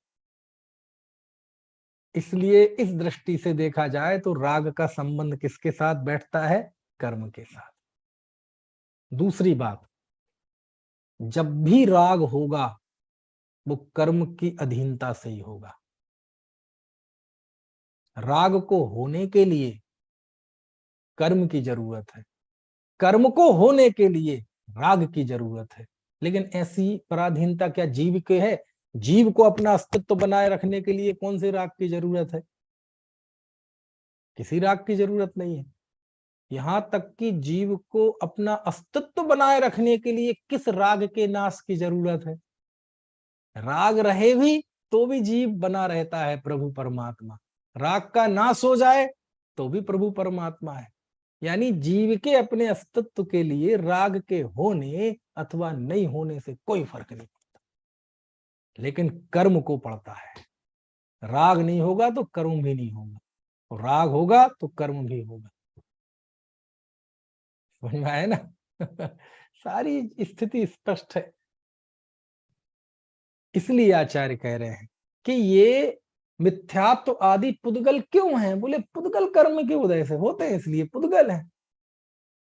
इसलिए इस दृष्टि से देखा जाए तो राग का संबंध किसके साथ बैठता है? कर्म के साथ। दूसरी बात, जब भी राग होगा वो कर्म की अधीनता से ही होगा। राग को होने के लिए कर्म की जरूरत है, कर्म को होने के लिए राग की जरूरत है। लेकिन ऐसी पराधीनता क्या जीव के है? जीव को अपना अस्तित्व बनाए रखने के लिए कौन से राग की जरूरत है? किसी राग की जरूरत नहीं है। यहां तक कि जीव को अपना अस्तित्व बनाए रखने के लिए किस राग के नाश की जरूरत है? राग रहे भी तो भी जीव बना रहता है प्रभु परमात्मा। राग का नाश हो जाए तो भी प्रभु परमात्मा है। यानी जीव के अपने अस्तित्व के लिए राग के होने अथवा नहीं होने से कोई फर्क नहीं पड़ता, लेकिन कर्म को पड़ता है। राग नहीं होगा तो कर्म भी नहीं होगा, और राग होगा तो कर्म भी होगा। समझ में आया ना? सारी स्थिति स्पष्ट है। इसलिए आचार्य कह रहे हैं कि ये मिथ्यात्व आदि पुद्गल क्यों हैं? बोले पुद्गल कर्म के उदय से होते हैं, इसलिए पुद्गल है।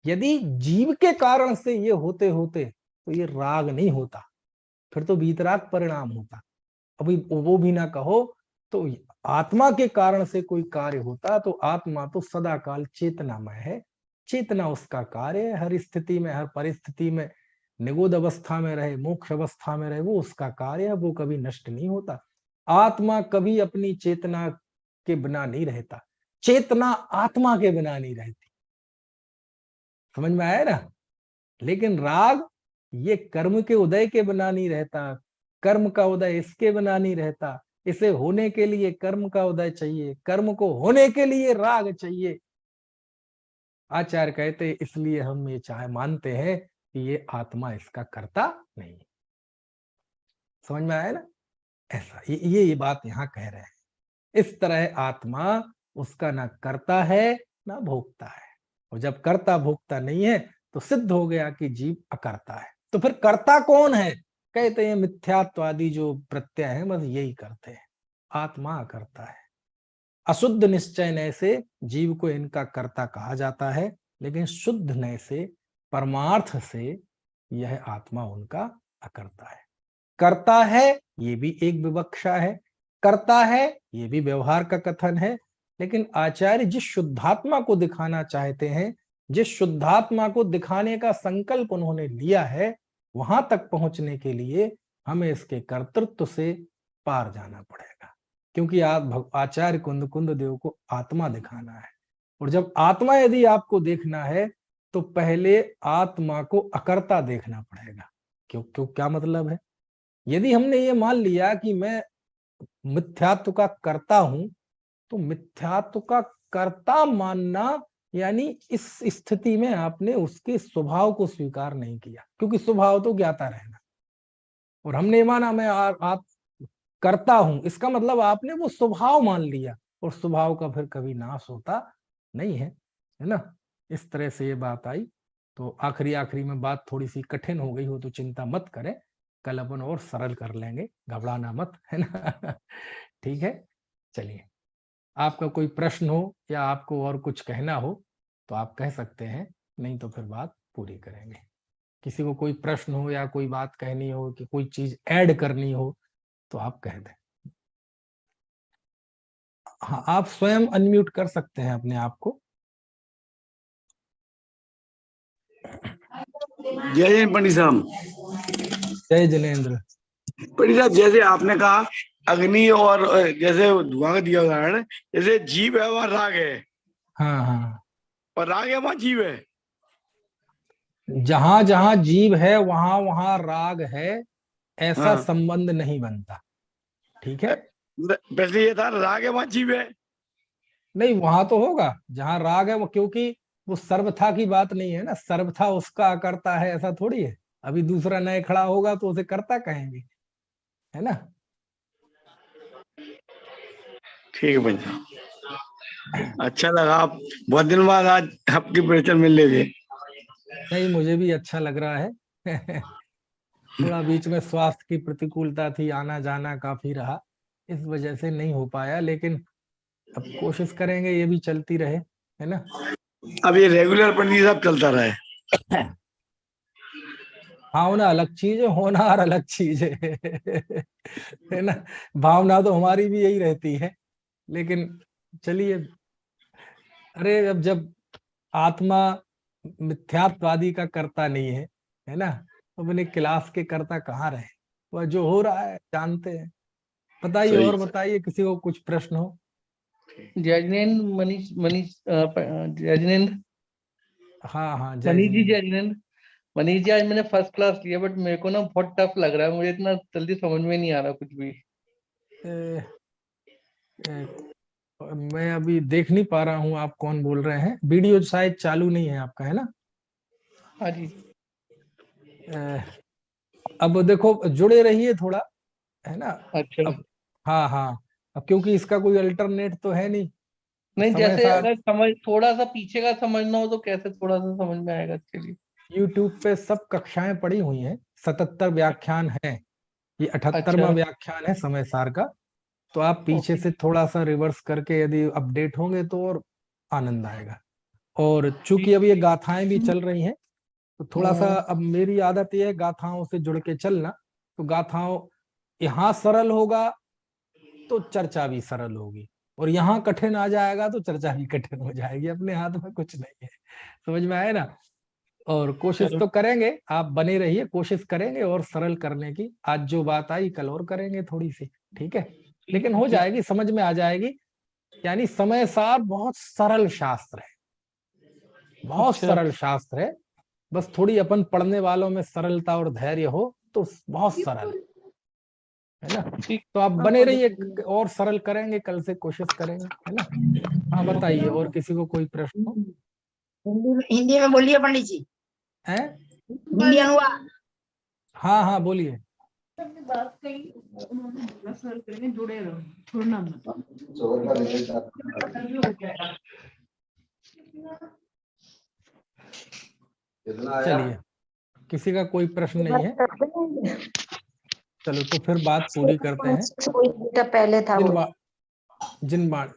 यदि जीव के कारण से ये होते होते तो ये राग नहीं होता, फिर तो वीतराग परिणाम होता। अभी वो भी ना कहो तो आत्मा के कारण से कोई कार्य होता तो आत्मा तो सदा काल चेतनामय है। चेतना उसका कार्य है, हर स्थिति में, हर परिस्थिति में, निगोद अवस्था में रहे, मोक्ष अवस्था में रहे, वो उसका कार्य है, वो कभी नष्ट नहीं होता। आत्मा कभी अपनी चेतना के बिना नहीं रहता, चेतना आत्मा के बिना नहीं रहती। समझ में आया ना? लेकिन राग ये कर्म के उदय के बिना नहीं रहता, कर्म का उदय इसके बिना नहीं रहता। इसे होने के लिए कर्म का उदय चाहिए, कर्म को होने के लिए राग चाहिए। आचार्य कहते इसलिए हम ये चाहे मानते हैं कि ये आत्मा इसका कर्ता नहीं। समझ में आया ना? ऐसा ये बात यहाँ कह रहे हैं। इस तरह आत्मा उसका ना कर्ता है ना भोक्ता है, और जब कर्ता भोक्ता नहीं है तो सिद्ध हो गया कि जीव अकर्ता है। तो फिर कर्ता कौन है? कहते हैं मिथ्यात्वादी जो प्रत्यय है बस यही करते हैं, आत्मा अकर्ता है। अशुद्ध निश्चय नय से जीव को इनका कर्ता कहा जाता है, लेकिन शुद्ध नय से, परमार्थ से यह आत्मा उनका अकर्ता है। करता है ये भी एक विवक्षा है, करता है ये भी व्यवहार का कथन है, लेकिन आचार्य जिस शुद्धात्मा को दिखाना चाहते हैं, जिस शुद्धात्मा को दिखाने का संकल्प उन्होंने लिया है, वहां तक पहुंचने के लिए हमें इसके कर्तृत्व से पार जाना पड़ेगा। क्योंकि आचार्य कुंद कुंद देव को आत्मा दिखाना है, और जब आत्मा यदि आपको देखना है तो पहले आत्मा को अकर्ता देखना पड़ेगा। क्यों क्या मतलब है? यदि हमने ये मान लिया कि मैं मिथ्यात्व का कर्ता हूं, तो मिथ्यात्व का कर्ता मानना यानी इस स्थिति में आपने उसके स्वभाव को स्वीकार नहीं किया, क्योंकि स्वभाव तो ज्ञाता रहना, और हमने माना मैं आप करता हूं, इसका मतलब आपने वो स्वभाव मान लिया, और स्वभाव का फिर कभी नाश होता नहीं है ना। इस तरह से ये बात आई। तो आखिरी में बात थोड़ी सी कठिन हो गई हो तो चिंता मत करें, कल अपन और सरल कर लेंगे, घबराना मत, है ना। ठीक है, चलिए, आपका कोई प्रश्न हो या आपको और कुछ कहना हो तो आप कह सकते हैं, नहीं तो फिर बात पूरी करेंगे। किसी को कोई प्रश्न हो या कोई बात कहनी हो कि कोई चीज ऐड करनी हो तो आप कह दें। हाँ, आप स्वयं अनम्यूट कर सकते हैं अपने आप को। जय जय पंडित साहब। जय जिनेन्द्र। पंडित साहब, जैसे आपने कहा अग्नि और जैसे धुआं का दिया उदाहरण, जैसे जीव है वहाँ राग है। हाँ हाँ, और राग है वहाँ जीव है। जहां जहां जीव है वहां वहां राग है, ऐसा हाँ, संबंध नहीं बनता। ठीक है, पहले ये था राग है वहाँ जीव है। नहीं वहां तो होगा जहां राग है वो, क्योंकि वो सर्वथा की बात नहीं है ना, सर्वथा उसका करता है ऐसा थोड़ी है। अभी दूसरा नए खड़ा होगा तो उसे करता कहेंगे, है ना। ठीक है पंडित साहब, अच्छा लगा। आप बहुत दिन बाद आज आपकी परिचय मिल लेंगे। नहीं, मुझे भी अच्छा लग रहा है। थोड़ा बीच में स्वास्थ्य की प्रतिकूलता थी, आना जाना काफी रहा, इस वजह से नहीं हो पाया, लेकिन अब कोशिश करेंगे ये भी चलती रहे, है ना। अब ये रेगुलर पंडित साहब चलता रहे। भावना अलग चीज है, होनहार अलग चीज है। है ना। भावना तो हमारी भी यही रहती है, लेकिन चलिए। अरे अब जब आत्मा मिथ्यात्वादी का कर्ता नहीं है, है ना, तो अपने क्लास के कर्ता कहाँ रहे। वह जो हो रहा है जानते हैं। बताइए, सही। और बताइए, किसी को कुछ प्रश्न हो। जैजनेन्द्र मनीष मनीष जैजनेन्द्र हाँ हाँ, जय मनीष जी, जिनेन्द्र। जैजनेन्द्र मनीष जी, आज मैंने फर्स्ट क्लास लिया, बट मेरे को ना बहुत टफ लग रहा है। मुझे इतना जल्दी समझ में नहीं आ रहा कुछ भी। ए, ए, मैं अभी देख नहीं पा रहा हूँ आप कौन बोल रहे हैं, वीडियो शायद चालू नहीं है आपका, है ना। हाँ जी। अब देखो, जुड़े रहिए थोड़ा, है ना। अच्छा, अब हाँ हाँ, अब क्योंकि इसका कोई अल्टरनेट तो है नहीं, नहीं समय जैसे सार अगर समझ थोड़ा सा पीछे का समझना हो तो कैसे थोड़ा सा समझ में आएगा इसके लिए? यूट्यूब पे सब कक्षाएं पड़ी हुई हैं, 77 व्याख्यान है, ये 78वां अच्छा, व्याख्यान है समय सार का। तो आप पीछे ओके, से थोड़ा सा रिवर्स करके यदि अपडेट होंगे तो और आनंद आएगा। और चूंकि ठीक अब ये ठीक। गाथाएं भी चल रही हैं, तो थोड़ा सा, अब मेरी आदत ये है गाथाओं से जुड़ के चलना। तो गाथाओं यहाँ सरल होगा तो चर्चा भी सरल होगी, और यहाँ कठिन आ जाएगा तो चर्चा भी कठिन हो जाएगी। अपने हाथ में कुछ नहीं है, समझ में आए ना। और कोशिश चलो तो करेंगे, आप बने रहिए, कोशिश करेंगे और सरल करने की। आज जो बात आई कल और करेंगे थोड़ी सी, ठीक है। ठीक लेकिन है, हो ठीक। जाएगी, समझ में आ जाएगी। यानी समय सार बहुत सरल शास्त्र है, बहुत अच्छा, सरल शास्त्र है। बस थोड़ी अपन पढ़ने वालों में सरलता और धैर्य हो तो बहुत सरल है ना। ठीक। तो आप हाँ, बने पढ़ रहिए, लेंगे। और सरल करेंगे, कल से कोशिश करेंगे, है ना। हाँ बताइए, और किसी को कोई प्रश्न हो। हिंदी में बोलिए पंडित जी। है, हिंदी अनुवाद। हाँ हाँ बोलिए। बात कही उन्होंने बोला सर करेंगे, जुड़े रहो, छोड़ना मत। चलिए, किसी का कोई प्रश्न नहीं है, चलो तो फिर बात पूरी करते हैं। बेटा पहले था जिन वो। बा, जिन बार,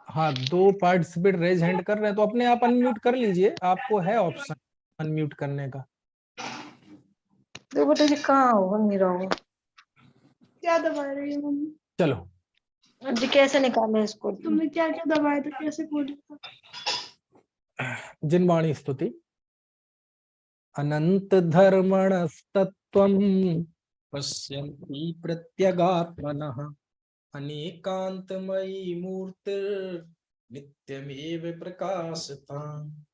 हाँ, 2 पार्टिसिपेट रेज हैंड कर रहे हैं तो अपने आप अनम्यूट कर लीजिए, आपको है ऑप्शन अनम्यूट करने का। देखो बेटा जी कहाँ हो, नहीं रहो। क्या दबा रही है मम्मी? चलो, जी कैसे निकाले इसको? तुमने क्या क्या दबाया था, कैसे खोला था? जिनवाणी स्तुति। अनंत धर्मणस्तत्त्वं पश्यन्ति प्रत्यगात्मनः अनेकान्तमयी मूर्तिर्नित्यमेव प्रकाशताम्।